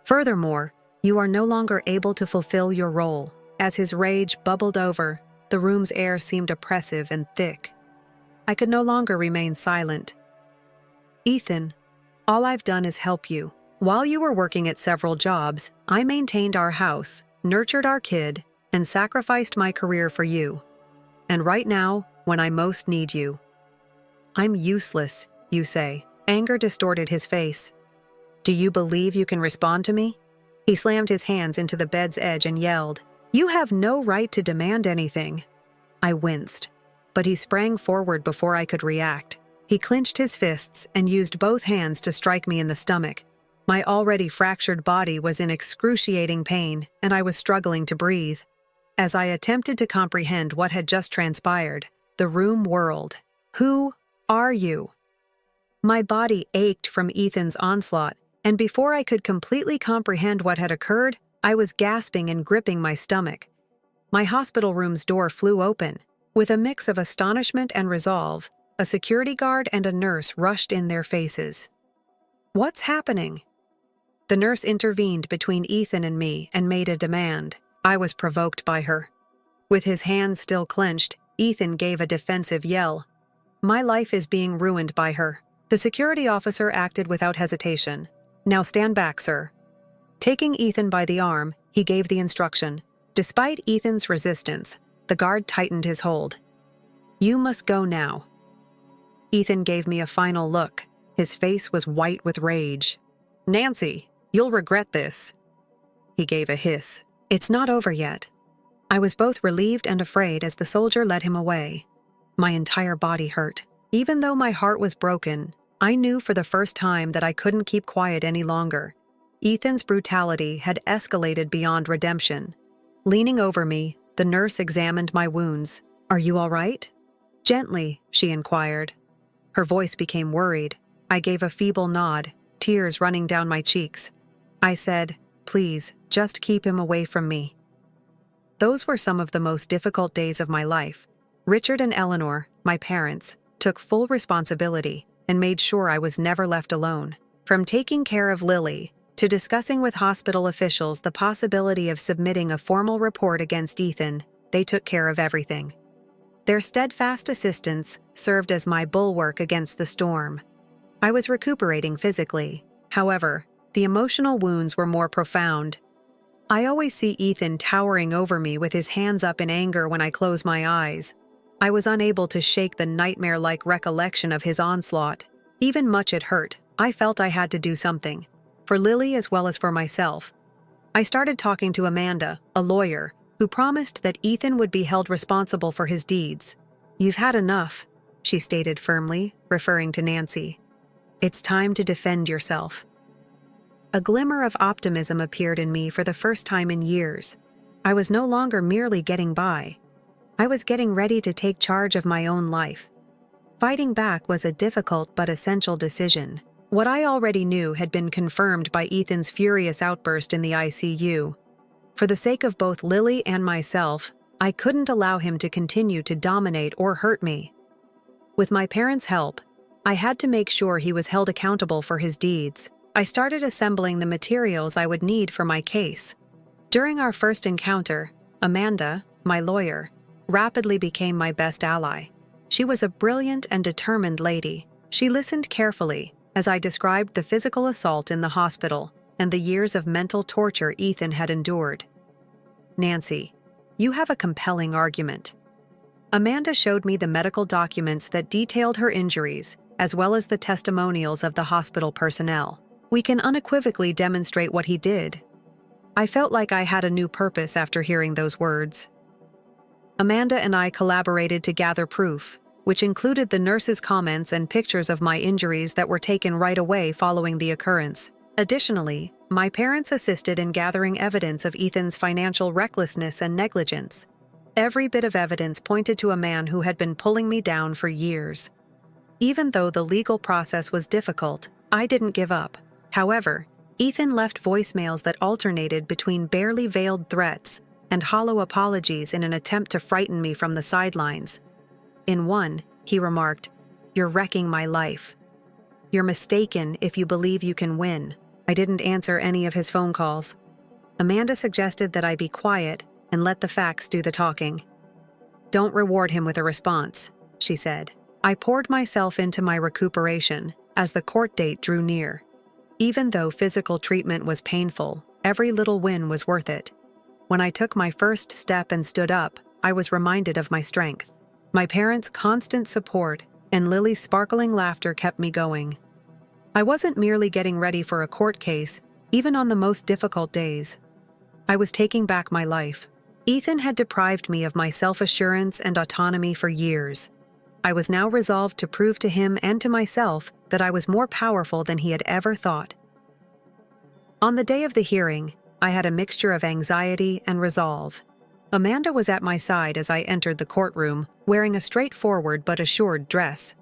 Furthermore, You are no longer able to fulfill your role. As his rage bubbled over, the room's air seemed oppressive and thick. I could no longer remain silent. Ethan, all I've done is help you. While you were working at several jobs, I maintained our house, nurtured our kid, and sacrificed my career for you. And right now, when I most need you, I'm useless, you say. Anger distorted his face. Do you believe you can respond to me? He slammed his hands into the bed's edge and yelled, You have no right to demand anything. I winced, but he sprang forward before I could react. He clenched his fists and used both hands to strike me in the stomach. My already fractured body was in excruciating pain, and I was struggling to breathe. As I attempted to comprehend what had just transpired, the room whirled. Who are you? My body ached from Ethan's onslaught, and before I could completely comprehend what had occurred, I was gasping and gripping my stomach. My hospital room's door flew open. With a mix of astonishment and resolve, a security guard and a nurse rushed in their faces. What's happening? The nurse intervened between Ethan and me and made a demand. I was provoked by her. With his hands still clenched, Ethan gave a defensive yell. My life is being ruined by her. The security officer acted without hesitation. Now stand back, sir. Taking Ethan by the arm, he gave the instruction. Despite Ethan's resistance, the guard tightened his hold. You must go now. Ethan gave me a final look. His face was white with rage. Nancy, you'll regret this. He gave a hiss. It's not over yet. I was both relieved and afraid as the soldier led him away. My entire body hurt. Even though my heart was broken, I knew for the first time that I couldn't keep quiet any longer. Ethan's brutality had escalated beyond redemption. Leaning over me, the nurse examined my wounds. Are you all right? Gently, she inquired. Her voice became worried. I gave a feeble nod, tears running down my cheeks. I said, Please, just keep him away from me. Those were some of the most difficult days of my life. Richard and Eleanor, my parents, took full responsibility and made sure I was never left alone. From taking care of Lily to discussing with hospital officials the possibility of submitting a formal report against Ethan, they took care of everything. Their steadfast assistance served as my bulwark against the storm. I was recuperating physically. However, the emotional wounds were more profound. I always see Ethan towering over me with his hands up in anger when I close my eyes. I was unable to shake the nightmare-like recollection of his onslaught. Even much it hurt, I felt I had to do something. For Lily as well as for myself. I started talking to Amanda, a lawyer, who promised that Ethan would be held responsible for his deeds. You've had enough, she stated firmly, referring to Nancy. It's time to defend yourself. A glimmer of optimism appeared in me for the first time in years. I was no longer merely getting by. I was getting ready to take charge of my own life. Fighting back was a difficult but essential decision. What I already knew had been confirmed by Ethan's furious outburst in the ICU. For the sake of both Lily and myself, I couldn't allow him to continue to dominate or hurt me. With my parents' help, I had to make sure he was held accountable for his deeds. I started assembling the materials I would need for my case. During our first encounter, Amanda, my lawyer, rapidly became my best ally. She was a brilliant and determined lady. She listened carefully as I described the physical assault in the hospital and the years of mental torture Ethan had endured. Nancy, you have a compelling argument. Amanda showed me the medical documents that detailed her injuries, as well as the testimonials of the hospital personnel. We can unequivocally demonstrate what he did. I felt like I had a new purpose after hearing those words. Amanda and I collaborated to gather proof, which included the nurse's comments and pictures of my injuries that were taken right away following the occurrence. Additionally, my parents assisted in gathering evidence of Ethan's financial recklessness and negligence. Every bit of evidence pointed to a man who had been pulling me down for years. Even though the legal process was difficult, I didn't give up. However, Ethan left voicemails that alternated between barely veiled threats and hollow apologies in an attempt to frighten me from the sidelines. In one, he remarked, "You're wrecking my life. You're mistaken if you believe you can win." I didn't answer any of his phone calls. Amanda suggested that I be quiet and let the facts do the talking. "Don't reward him with a response," she said. I poured myself into my recuperation as the court date drew near. Even though physical treatment was painful, every little win was worth it. When I took my first step and stood up, I was reminded of my strength. My parents' constant support and Lily's sparkling laughter kept me going. I wasn't merely getting ready for a court case, even on the most difficult days. I was taking back my life. Ethan had deprived me of my self-assurance and autonomy for years. I was now resolved to prove to him and to myself that I was more powerful than he had ever thought. On the day of the hearing, I had a mixture of anxiety and resolve. Amanda was at my side as I entered the courtroom, wearing a straightforward but assured dress.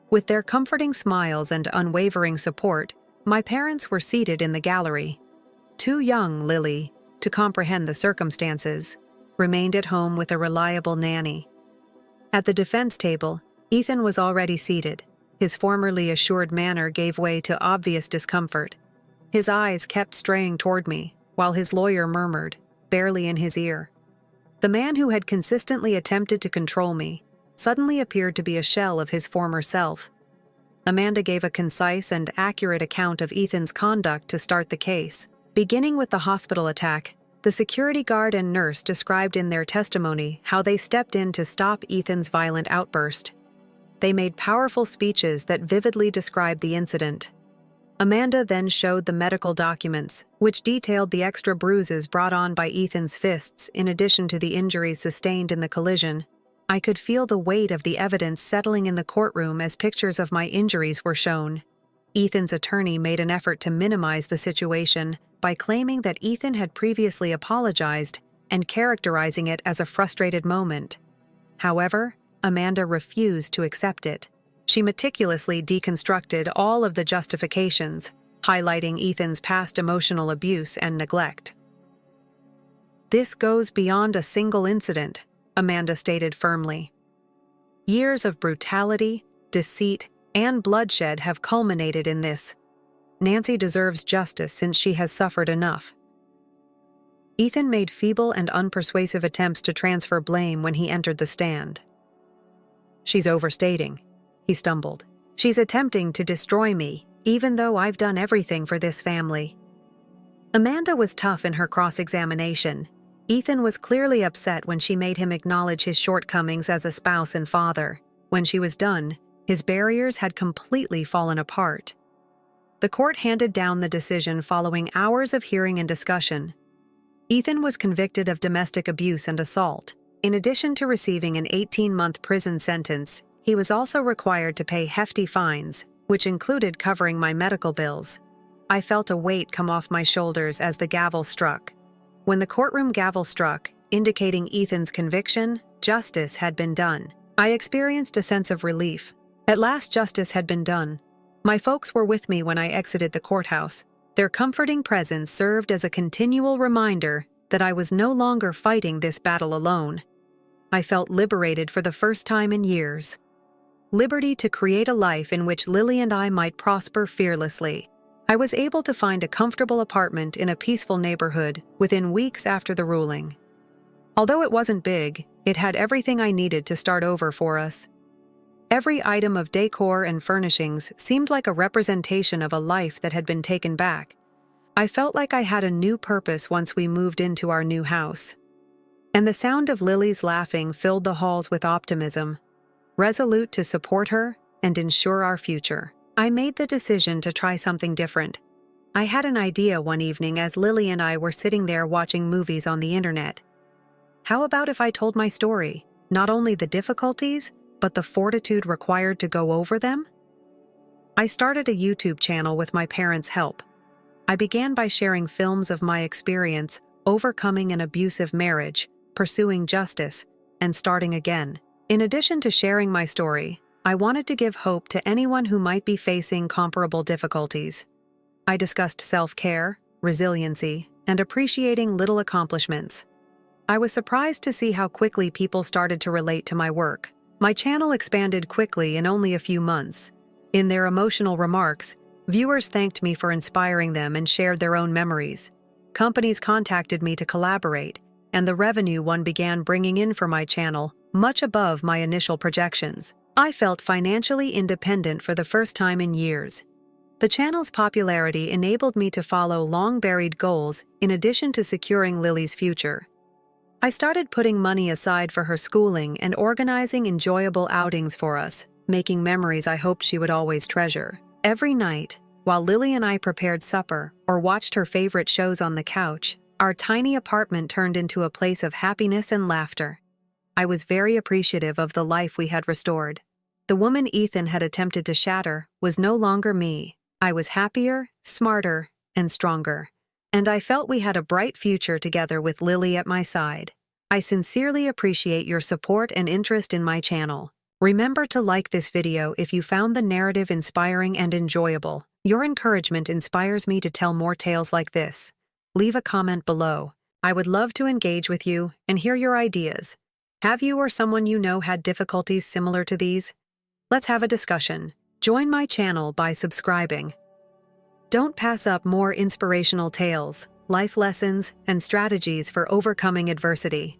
With their comforting smiles and unwavering support, my parents were seated in the gallery. Too young, Lily, to comprehend the circumstances, remained at home with a reliable nanny. At the defense table, Ethan was already seated. His formerly assured manner gave way to obvious discomfort. His eyes kept straying toward me, while his lawyer murmured, barely in his ear. The man who had consistently attempted to control me suddenly appeared to be a shell of his former self. Amanda gave a concise and accurate account of Ethan's conduct to start the case. Beginning with the hospital attack, the security guard and nurse described in their testimony how they stepped in to stop Ethan's violent outburst. They made powerful speeches that vividly described the incident. Amanda then showed the medical documents, which detailed the extra bruises brought on by Ethan's fists in addition to the injuries sustained in the collision. I could feel the weight of the evidence settling in the courtroom as pictures of my injuries were shown. Ethan's attorney made an effort to minimize the situation by claiming that Ethan had previously apologized and characterizing it as a frustrated moment. However, Amanda refused to accept it. She meticulously deconstructed all of the justifications, highlighting Ethan's past emotional abuse and neglect. "This goes beyond a single incident," Amanda stated firmly. "Years of brutality, deceit, and bloodshed have culminated in this. Nancy deserves justice since she has suffered enough." Ethan made feeble and unpersuasive attempts to transfer blame when he entered the stand. "She's overstating," he stumbled. "She's attempting to destroy me, even though I've done everything for this family." Amanda was tough in her cross-examination. Ethan was clearly upset when she made him acknowledge his shortcomings as a spouse and father. When she was done, his barriers had completely fallen apart. The court handed down the decision following hours of hearing and discussion. Ethan was convicted of domestic abuse and assault. In addition to receiving an 18-month prison sentence, he was also required to pay hefty fines, which included covering my medical bills. I felt a weight come off my shoulders as the gavel struck. When the courtroom gavel struck, indicating Ethan's conviction, justice had been done. I experienced a sense of relief. At last justice had been done. My folks were with me when I exited the courthouse. Their comforting presence served as a continual reminder that I was no longer fighting this battle alone. I felt liberated for the first time in years. Liberty to create a life in which Lily and I might prosper fearlessly. I was able to find a comfortable apartment in a peaceful neighborhood within weeks after the ruling. Although it wasn't big, it had everything I needed to start over for us. Every item of decor and furnishings seemed like a representation of a life that had been taken back. I felt like I had a new purpose once we moved into our new house. And the sound of Lily's laughing filled the halls with optimism. Resolute to support her and ensure our future, I made the decision to try something different. I had an idea one evening as Lily and I were sitting there watching movies on the internet. How about if I told my story, not only the difficulties, but the fortitude required to go over them? I started a YouTube channel with my parents' help. I began by sharing films of my experience overcoming an abusive marriage, pursuing justice, and starting again. In addition to sharing my story, I wanted to give hope to anyone who might be facing comparable difficulties. I discussed self-care, resiliency, and appreciating little accomplishments. I was surprised to see how quickly people started to relate to my work. My channel expanded quickly in only a few months. In their emotional remarks, viewers thanked me for inspiring them and shared their own memories. companies contacted me to collaborate, and the revenue one began bringing in for my channel, much above my initial projections. I felt financially independent for the first time in years. The channel's popularity enabled me to follow long-buried goals in addition to securing Lily's future. I started putting money aside for her schooling and organizing enjoyable outings for us, making memories I hoped she would always treasure. Every night, while Lily and I prepared supper or watched her favorite shows on the couch, our tiny apartment turned into a place of happiness and laughter. I was very appreciative of the life we had restored. The woman Ethan had attempted to shatter was no longer me. I was happier, smarter, and stronger. And I felt we had a bright future together with Lily at my side. I sincerely appreciate your support and interest in my channel. Remember to like this video if you found the narrative inspiring and enjoyable. Your encouragement inspires me to tell more tales like this. Leave a comment below. I would love to engage with you and hear your ideas. Have you or someone you know had difficulties similar to these? Let's have a discussion. Join my channel by subscribing. Don't pass up more inspirational tales, life lessons, and strategies for overcoming adversity.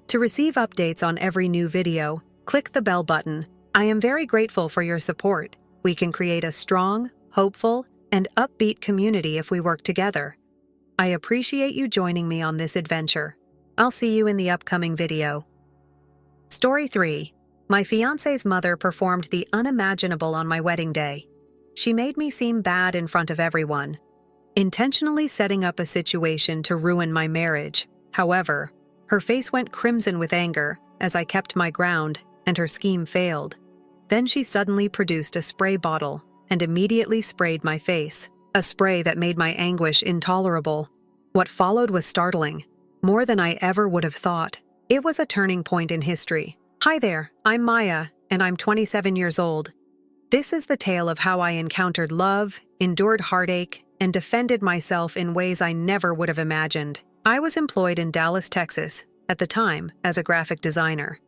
To receive updates on every new video, click the bell button. I am very grateful for your support. We can create a strong, hopeful, and upbeat community if we work together. I appreciate you joining me on this adventure. I'll see you in the upcoming video. Story 3. My fiancé's mother performed the unimaginable on my wedding day. She made me seem bad in front of everyone, intentionally setting up a situation to ruin my marriage. However, her face went crimson with anger as I kept my ground and her scheme failed. Then she suddenly produced a spray bottle and immediately sprayed my face, a spray that made my anguish intolerable. What followed was startling, more than I ever would have thought. It was a turning point in history. Hi there, I'm Maya, and I'm 27 years old. This is the tale of how I encountered love, endured heartache, and defended myself in ways I never would have imagined. I was employed in Dallas, Texas, at the time as a graphic designer,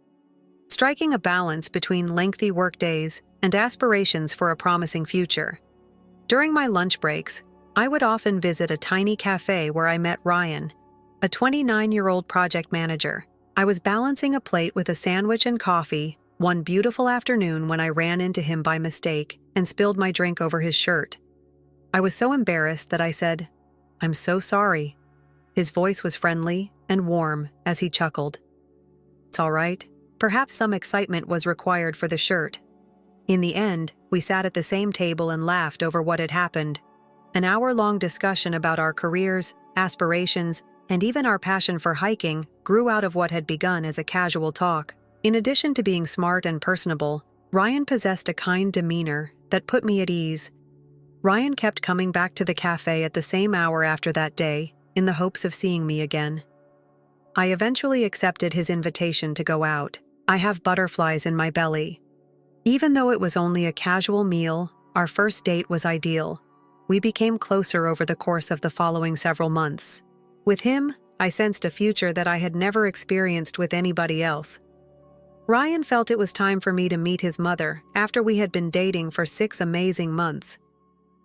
striking a balance between lengthy workdays and aspirations for a promising future. During my lunch breaks, I would often visit a tiny cafe where I met Ryan, a 29-year-old project manager. I was balancing a plate with a sandwich and coffee one beautiful afternoon when I ran into him by mistake and spilled my drink over his shirt. I was so embarrassed that I said, "I'm so sorry." His voice was friendly and warm as he chuckled. "It's all right." Perhaps some excitement was required for the shirt. In the end, we sat at the same table and laughed over what had happened. An hour-long discussion about our careers, aspirations, and even our passion for hiking grew out of what had begun as a casual talk. In addition to being smart and personable, Ryan possessed a kind demeanor that put me at ease. Ryan kept coming back to the cafe at the same hour after that day, in the hopes of seeing me again. I eventually accepted his invitation to go out. I have butterflies in my belly. Even though it was only a casual meal, our first date was ideal. We became closer over the course of the following several months. With him, I sensed a future that I had never experienced with anybody else. Ryan felt it was time for me to meet his mother after we had been dating for 6 amazing months.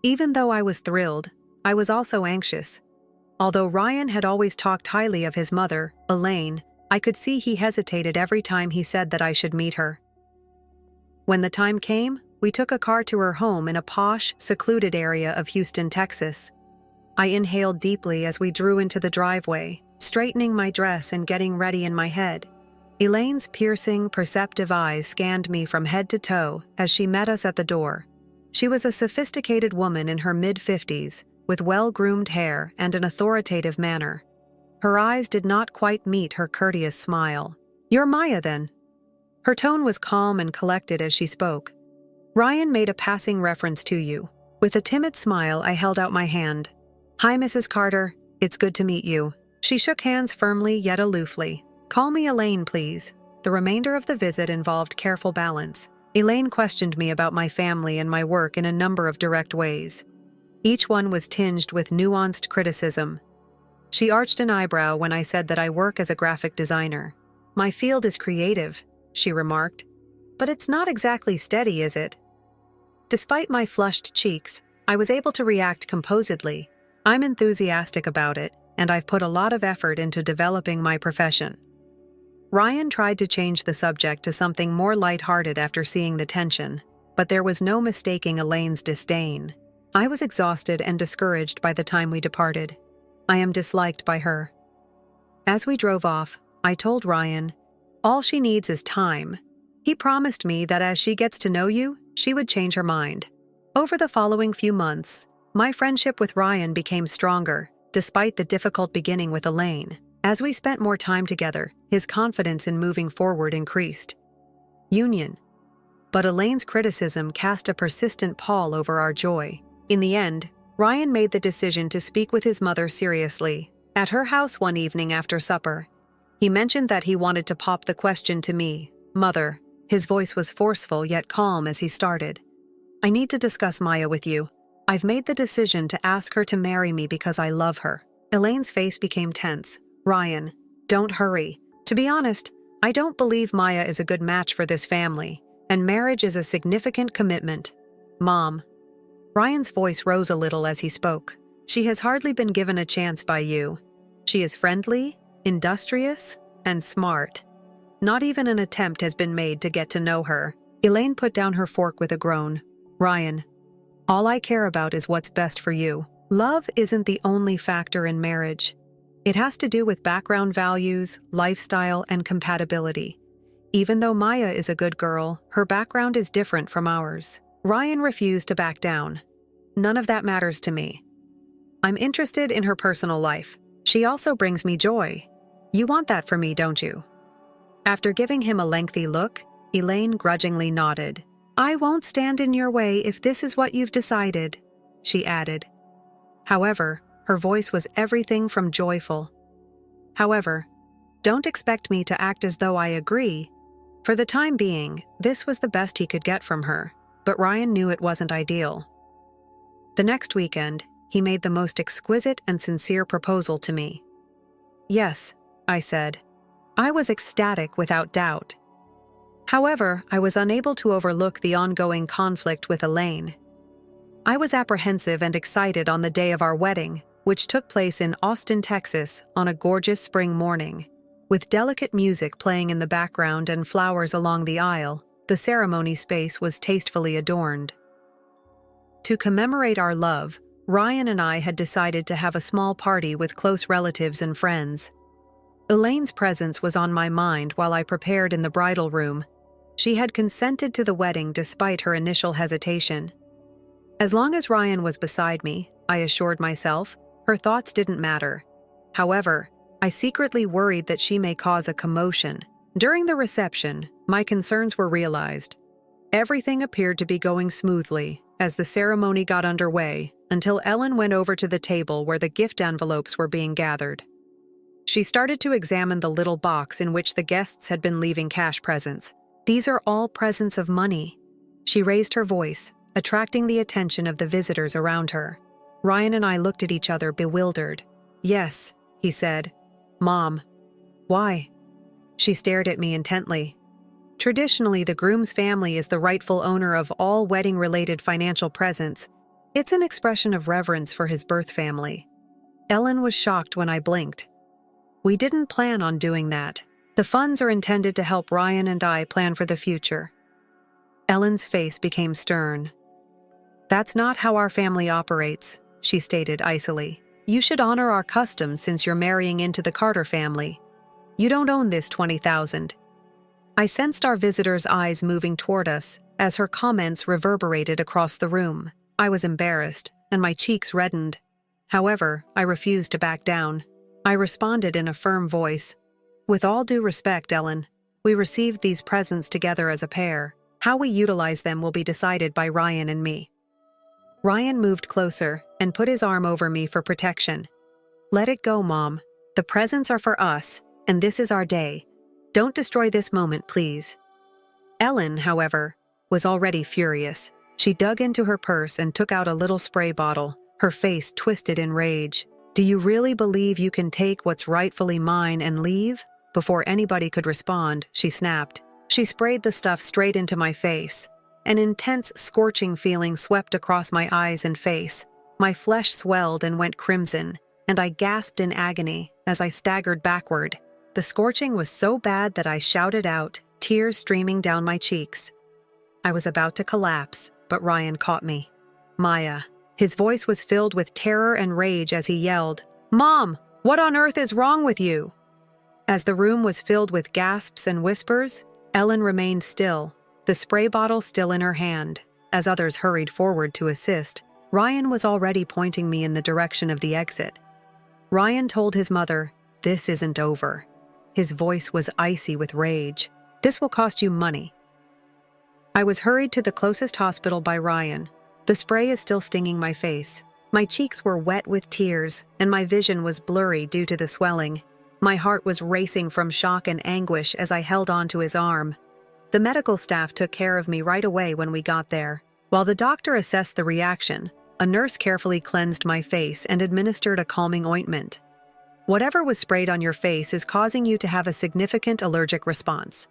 Even though I was thrilled, I was also anxious. Although Ryan had always talked highly of his mother, Elaine, I could see he hesitated every time he said that I should meet her. When the time came, we took a car to her home in a posh, secluded area of Houston, Texas. I inhaled deeply as we drew into the driveway, straightening my dress and getting ready in my head. Elaine's piercing, perceptive eyes scanned me from head to toe as she met us at the door. She was a sophisticated woman in her mid-50s, with well-groomed hair and an authoritative manner. Her eyes did not quite meet her courteous smile. "You're Maya, then?" Her tone was calm and collected as she spoke. "Ryan made a passing reference to you." With a timid smile, I held out my hand. "Hi, Mrs. Carter. It's good to meet you." She shook hands firmly yet aloofly. "Call me Elaine, please." The remainder of the visit involved careful balance. Elaine questioned me about my family and my work in a number of direct ways. Each one was tinged with nuanced criticism. She arched an eyebrow when I said that I work as a graphic designer. "My field is creative," she remarked. "But it's not exactly steady, is it?" Despite my flushed cheeks, I was able to react composedly. "I'm enthusiastic about it, and I've put a lot of effort into developing my profession." Ryan tried to change the subject to something more lighthearted after seeing the tension, but there was no mistaking Elaine's disdain. I was exhausted and discouraged by the time we departed. I am disliked by her. As we drove off, I told Ryan, "All she needs is time." He promised me that as she gets to know you, she would change her mind. Over the following few months, my friendship with Ryan became stronger, despite the difficult beginning with Elaine. As we spent more time together, his confidence in moving forward increased. Union. But Elaine's criticism cast a persistent pall over our joy. In the end, Ryan made the decision to speak with his mother seriously. At her house one evening after supper, he mentioned that he wanted to pop the question to me, "Mother." His voice was forceful yet calm as he started. "I need to discuss Maya with you. I've made the decision to ask her to marry me because I love her." Elaine's face became tense. "Ryan, don't hurry. To be honest, I don't believe Maya is a good match for this family, and marriage is a significant commitment." "Mom." Ryan's voice rose a little as he spoke. "She has hardly been given a chance by you. She is friendly, industrious, and smart. Not even an attempt has been made to get to know her." Elaine put down her fork with a groan. "Ryan, all I care about is what's best for you. Love isn't the only factor in marriage. It has to do with background values, lifestyle, and compatibility. Even though Maya is a good girl, her background is different from ours." Ryan refused to back down. "None of that matters to me. I'm interested in her personal life. She also brings me joy. You want that for me, don't you?" After giving him a lengthy look, Elaine grudgingly nodded. "I won't stand in your way if this is what you've decided," she added. However, her voice was everything from joyful. "However, don't expect me to act as though I agree." For the time being, this was the best he could get from her, but Ryan knew it wasn't ideal. The next weekend, he made the most exquisite and sincere proposal to me. "Yes," I said. I was ecstatic without doubt. However, I was unable to overlook the ongoing conflict with Elaine. I was apprehensive and excited on the day of our wedding, which took place in Austin, Texas, on a gorgeous spring morning. With delicate music playing in the background and flowers along the aisle, the ceremony space was tastefully adorned. To commemorate our love, Ryan and I had decided to have a small party with close relatives and friends. Elaine's presence was on my mind while I prepared in the bridal room. She had consented to the wedding despite her initial hesitation. As long as Ryan was beside me, I assured myself, her thoughts didn't matter. However, I secretly worried that she may cause a commotion. During the reception, my concerns were realized. Everything appeared to be going smoothly as the ceremony got underway until Ellen went over to the table where the gift envelopes were being gathered. She started to examine the little box in which the guests had been leaving cash presents. "These are all presents of money." She raised her voice, attracting the attention of the visitors around her. Ryan and I looked at each other bewildered. "Yes," he said. "Mom." "Why?" She stared at me intently. Traditionally, the groom's family is the rightful owner of all wedding-related financial presents. It's an expression of reverence for his birth family. Ellen was shocked when I blinked. "We didn't plan on doing that. The funds are intended to help Ryan and I plan for the future." Ellen's face became stern. "That's not how our family operates," she stated icily. "You should honor our customs since you're marrying into the Carter family. You don't own this $20,000. I sensed our visitor's eyes moving toward us as her comments reverberated across the room. I was embarrassed, and my cheeks reddened. However, I refused to back down. I responded in a firm voice. "With all due respect, Ellen, we received these presents together as a pair. How we utilize them will be decided by Ryan and me." Ryan moved closer and put his arm over me for protection. "Let it go, Mom. The presents are for us, and this is our day. Don't destroy this moment, please." Ellen, however, was already furious. She dug into her purse and took out a little spray bottle, her face twisted in rage. "Do you really believe you can take what's rightfully mine and leave?" Before anybody could respond, she snapped. She sprayed the stuff straight into my face. An intense, scorching feeling swept across my eyes and face. My flesh swelled and went crimson. and I gasped in agony as I staggered backward. The scorching was so bad that I shouted out, tears streaming down my cheeks. I was about to collapse, but Ryan caught me. Maya. His voice was filled with terror and rage as he yelled, "Mom, what on earth is wrong with you?" As the room was filled with gasps and whispers, Ellen remained still, the spray bottle still in her hand. As others hurried forward to assist, Ryan was already pointing me in the direction of the exit. Ryan told his mother, "This isn't over." His voice was icy with rage. "This will cost you money." I was hurried to the closest hospital by Ryan. The spray is still stinging my face. My cheeks were wet with tears, and my vision was blurry due to the swelling. My heart was racing from shock and anguish as I held onto his arm. The medical staff took care of me right away when we got there. While the doctor assessed the reaction, a nurse carefully cleansed my face and administered a calming ointment. "Whatever was sprayed on your face is causing you to have a significant allergic response,"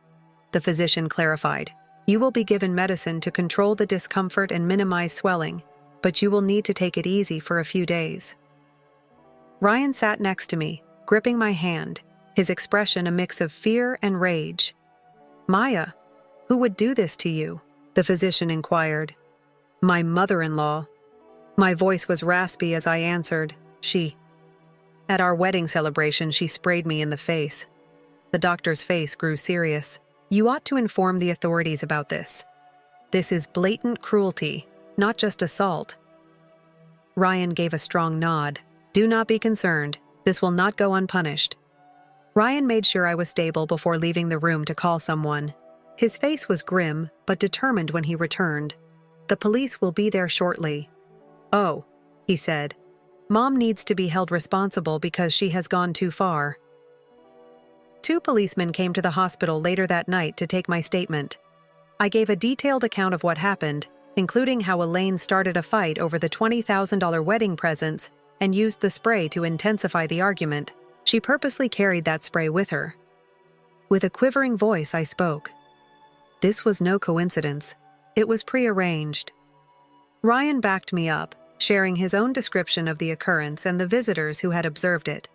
the physician clarified. "You will be given medicine to control the discomfort and minimize swelling, but you will need to take it easy for a few days." Ryan sat next to me, gripping my hand, his expression a mix of fear and rage. "Maya, who would do this to you?" the physician inquired. "My mother-in-law." My voice was raspy as I answered, "She." At our wedding celebration, she sprayed me in the face. The doctor's face grew serious. "You ought to inform the authorities about this. This is blatant cruelty, not just assault." Ryan gave a strong nod. "Do not be concerned. This will not go unpunished." Ryan made sure I was stable before leaving the room to call someone. His face was grim, but determined when he returned. "The police will be there shortly." "Oh," he said. "Mom needs to be held responsible because she has gone too far." 2 policemen came to the hospital later that night to take my statement. I gave a detailed account of what happened, including how Elaine started a fight over the $20,000 wedding presents and used the spray to intensify the argument. She purposely carried that spray with her. With a quivering voice, I spoke. This was no coincidence. It was prearranged. Ryan backed me up, sharing his own description of the occurrence and the visitors who had observed it.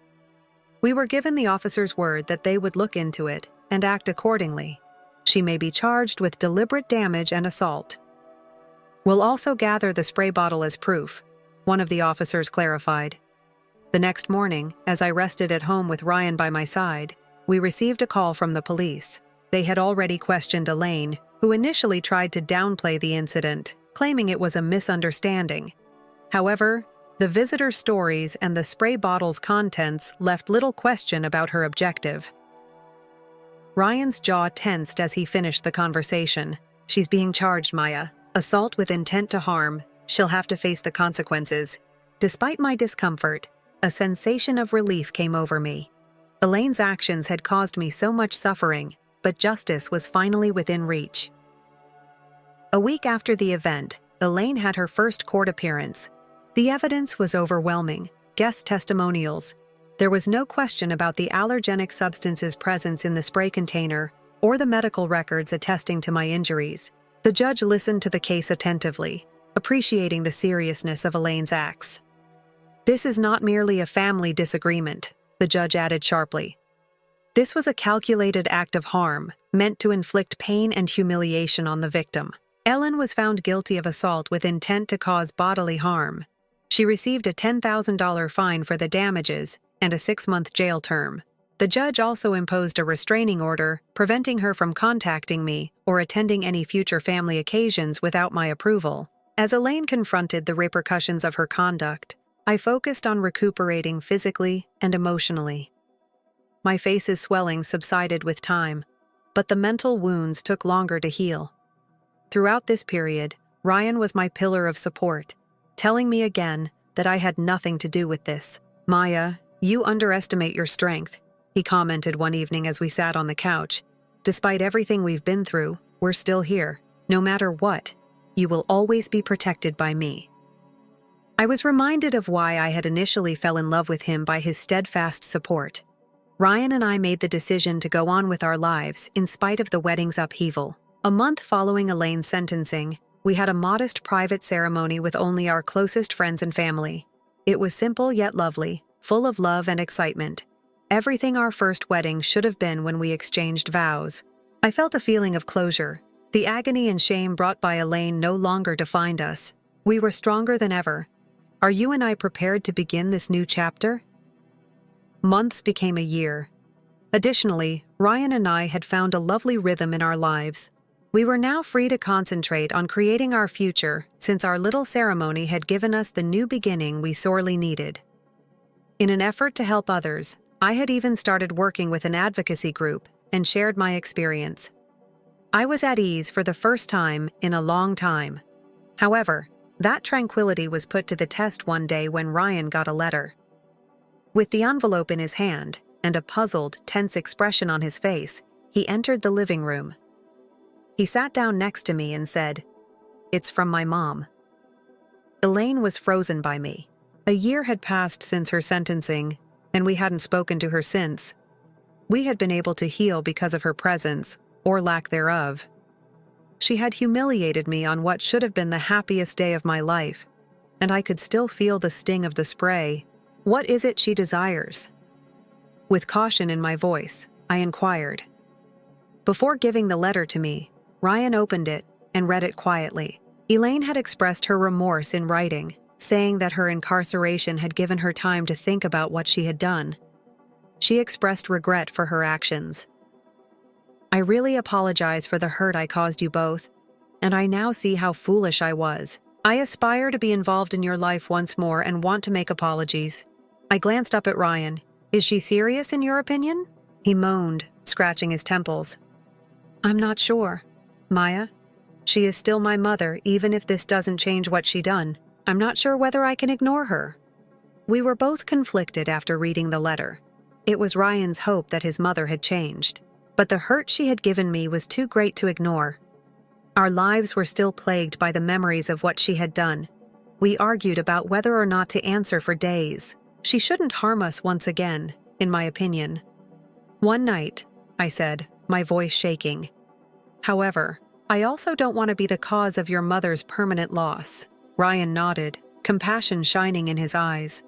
We were given the officer's word that they would look into it and act accordingly. She may be charged with deliberate damage and assault. "We'll also gather the spray bottle as proof," one of the officers clarified. The next morning, as I rested at home with Ryan by my side, we received a call from the police. They had already questioned Elaine, who initially tried to downplay the incident, claiming it was a misunderstanding. However, the visitor stories and the spray bottle's contents left little question about her objective. Ryan's jaw tensed as he finished the conversation. "She's being charged, Maya. Assault with intent to harm. She'll have to face the consequences." Despite my discomfort, a sensation of relief came over me. Elaine's actions had caused me so much suffering, but justice was finally within reach. A week after the event, Elaine had her first court appearance. The evidence was overwhelming. Guest testimonials. There was no question about the allergenic substance's presence in the spray container or the medical records attesting to my injuries. The judge listened to the case attentively, appreciating the seriousness of Elaine's acts. "This is not merely a family disagreement," the judge added sharply. "This was a calculated act of harm, meant to inflict pain and humiliation on the victim." Ellen was found guilty of assault with intent to cause bodily harm. She received a $10,000 fine for the damages and a 6-month jail term. The judge also imposed a restraining order, preventing her from contacting me or attending any future family occasions without my approval. As Elaine confronted the repercussions of her conduct, I focused on recuperating physically and emotionally. My face's swelling subsided with time, but the mental wounds took longer to heal. Throughout this period, Ryan was my pillar of support, telling me again that I had nothing to do with this. "Maya, you underestimate your strength," he commented one evening as we sat on the couch. "Despite everything we've been through, we're still here. No matter what, you will always be protected by me." I was reminded of why I had initially fell in love with him by his steadfast support. Ryan and I made the decision to go on with our lives in spite of the wedding's upheaval. A month following Elaine's sentencing, we had a modest private ceremony with only our closest friends and family. It was simple yet lovely, full of love and excitement. Everything our first wedding should have been when we exchanged vows. I felt a feeling of closure. The agony and shame brought by Elaine no longer defined us. We were stronger than ever. Are you and I prepared to begin this new chapter? Months became a year. Additionally, Ryan and I had found a lovely rhythm in our lives. We were now free to concentrate on creating our future, since our little ceremony had given us the new beginning we sorely needed. In an effort to help others, I had even started working with an advocacy group and shared my experience. I was at ease for the first time in a long time. However, that tranquility was put to the test one day when Ryan got a letter. With the envelope in his hand and a puzzled, tense expression on his face, he entered the living room. He sat down next to me and said, "It's from my mom." Elaine was frozen by me. A year had passed since her sentencing, and we hadn't spoken to her since. We had been able to heal because of her presence, or lack thereof. She had humiliated me on what should have been the happiest day of my life, and I could still feel the sting of the spray. What is it she desires? With caution in my voice, I inquired. Before giving the letter to me, Ryan opened it and read it quietly. Elaine had expressed her remorse in writing, saying that her incarceration had given her time to think about what she had done. She expressed regret for her actions. "I really apologize for the hurt I caused you both, and I now see how foolish I was. I aspire to be involved in your life once more and want to make apologies." I glanced up at Ryan. "Is she serious in your opinion?" He moaned, scratching his temples. "I'm not sure, Maya. She is still my mother, even if this doesn't change what she done. I'm not sure whether I can ignore her." We were both conflicted after reading the letter. It was Ryan's hope that his mother had changed, but the hurt she had given me was too great to ignore. Our lives were still plagued by the memories of what she had done. We argued about whether or not to answer for days. She shouldn't harm us once again, in my opinion. "One night," I said, my voice shaking. "However, I also don't want to be the cause of your mother's permanent loss." Ryan nodded, compassion shining in his eyes.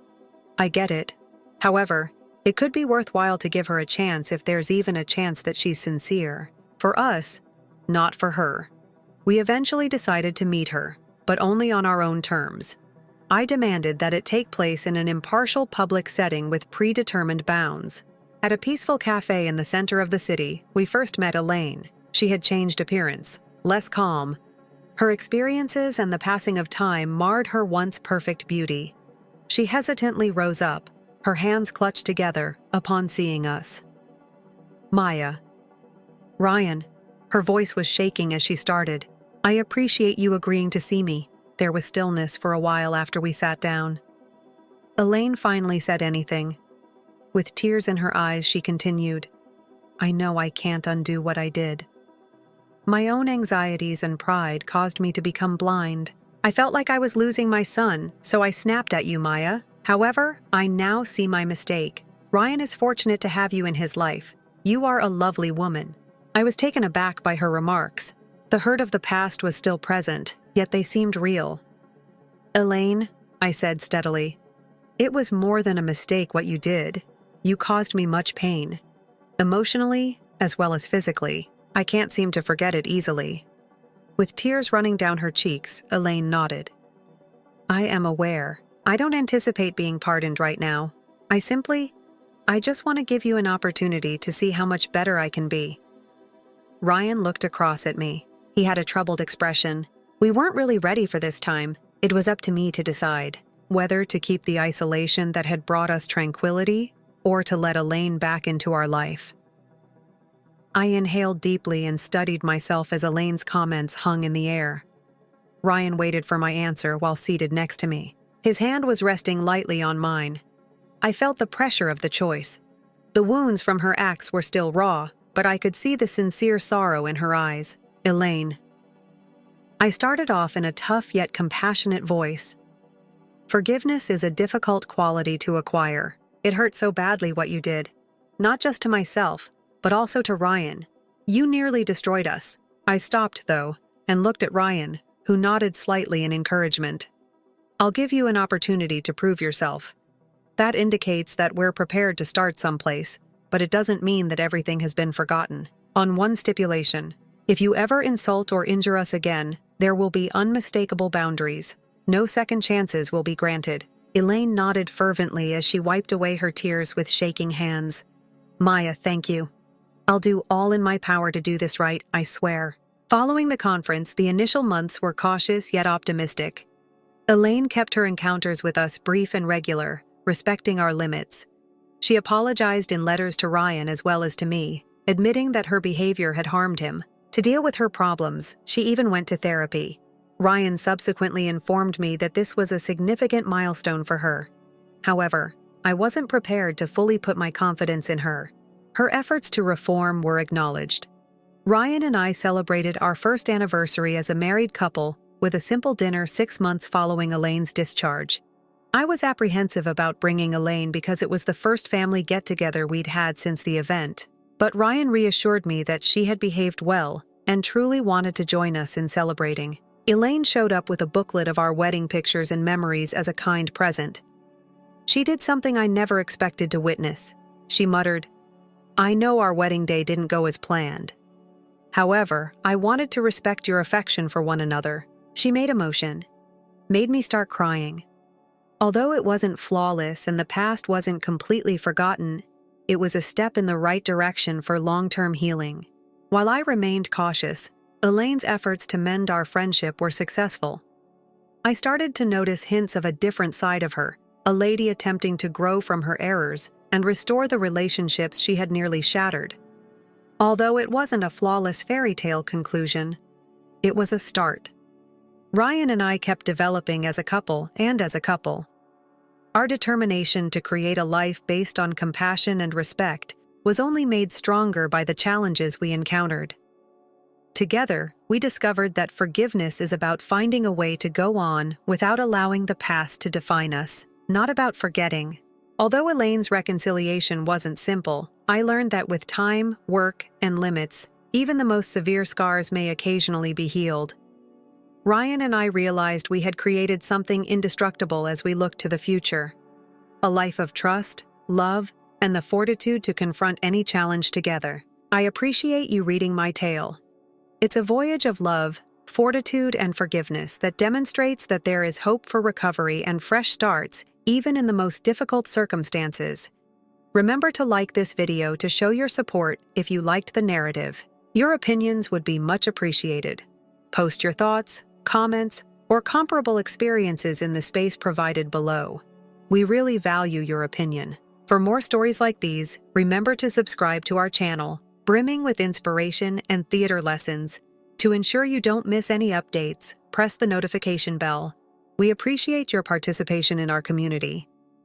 "I get it. However, it could be worthwhile to give her a chance if there's even a chance that she's sincere. For us, not for her." We eventually decided to meet her, but only on our own terms. I demanded that it take place in an impartial public setting with predetermined bounds. At a peaceful cafe in the center of the city, we first met Elaine. She had changed appearance, less calm. Her experiences and the passing of time marred her once perfect beauty. She hesitantly rose up, her hands clutched together upon seeing us. "Maya." "Ryan." Her voice was shaking as she started. "I appreciate you agreeing to see me." There was stillness for a while after we sat down. Elaine finally said anything. With tears in her eyes, she continued, "I know I can't undo what I did. My own anxieties and pride caused me to become blind. I felt like I was losing my son, so I snapped at you, Maya. However, I now see my mistake. Ryan is fortunate to have you in his life. You are a lovely woman." I was taken aback by her remarks. The hurt of the past was still present, yet they seemed real. "Elaine," I said steadily, "it was more than a mistake what you did. You caused me much pain. Emotionally, as well as physically. I can't seem to forget it easily." With tears running down her cheeks, Elaine nodded. "I am aware. I don't anticipate being pardoned right now. I just want to give you an opportunity to see how much better I can be." Ryan looked across at me. He had a troubled expression. We weren't really ready for this time. It was up to me to decide whether to keep the isolation that had brought us tranquility or to let Elaine back into our life. I inhaled deeply and studied myself as Elaine's comments hung in the air. Ryan waited for my answer while seated next to me. His hand was resting lightly on mine. I felt the pressure of the choice. The wounds from her acts were still raw, but I could see the sincere sorrow in her eyes. "Elaine." I started off in a tough yet compassionate voice. "Forgiveness is a difficult quality to acquire. It hurt so badly what you did. Not just to myself, but also to Ryan. You nearly destroyed us." I stopped, though, and looked at Ryan, who nodded slightly in encouragement. "I'll give you an opportunity to prove yourself." That indicates that we're prepared to start someplace, but it doesn't mean that everything has been forgotten. On one stipulation: if you ever insult or injure us again, there will be unmistakable boundaries. No second chances will be granted. Elaine nodded fervently as she wiped away her tears with shaking hands. Maya, thank you. I'll do all in my power to do this right, I swear. Following the conference, the initial months were cautious yet optimistic. Elaine kept her encounters with us brief and regular, respecting our limits. She apologized in letters to Ryan as well as to me, admitting that her behavior had harmed him. To deal with her problems, she even went to therapy. Ryan subsequently informed me that this was a significant milestone for her. However, I wasn't prepared to fully put my confidence in her. Her efforts to reform were acknowledged. Ryan and I celebrated our first anniversary as a married couple with a simple dinner 6 months following Elaine's discharge. I was apprehensive about bringing Elaine because it was the first family get-together we'd had since the event, but Ryan reassured me that she had behaved well and truly wanted to join us in celebrating. Elaine showed up with a booklet of our wedding pictures and memories as a kind present. She did something I never expected to witness. She muttered, "I know our wedding day didn't go as planned. However, I wanted to respect your affection for one another." She made a motion, made me start crying. Although it wasn't flawless and the past wasn't completely forgotten, it was a step in the right direction for long-term healing. While I remained cautious, Elaine's efforts to mend our friendship were successful. I started to notice hints of a different side of her, a lady attempting to grow from her errors and restore the relationships she had nearly shattered. Although it wasn't a flawless fairy tale conclusion, it was a start. Ryan and I kept developing as a couple and as a couple. Our determination to create a life based on compassion and respect was only made stronger by the challenges we encountered. Together, we discovered that forgiveness is about finding a way to go on without allowing the past to define us, not about forgetting. Although Elaine's reconciliation wasn't simple, I learned that with time, work, and limits, even the most severe scars may occasionally be healed. Ryan and I realized we had created something indestructible as we looked to the future. A life of trust, love, and the fortitude to confront any challenge together. I appreciate you reading my tale. It's a voyage of love, fortitude, and forgiveness that demonstrates that there is hope for recovery and fresh starts, even in the most difficult circumstances. Remember to like this video to show your support if you liked the narrative. Your opinions would be much appreciated. Post your thoughts, comments, or comparable experiences in the space provided below. We really value your opinion. For more stories like these, remember to subscribe to our channel, brimming with inspiration and theater lessons. To ensure you don't miss any updates, press the notification bell. We appreciate your participation in our community.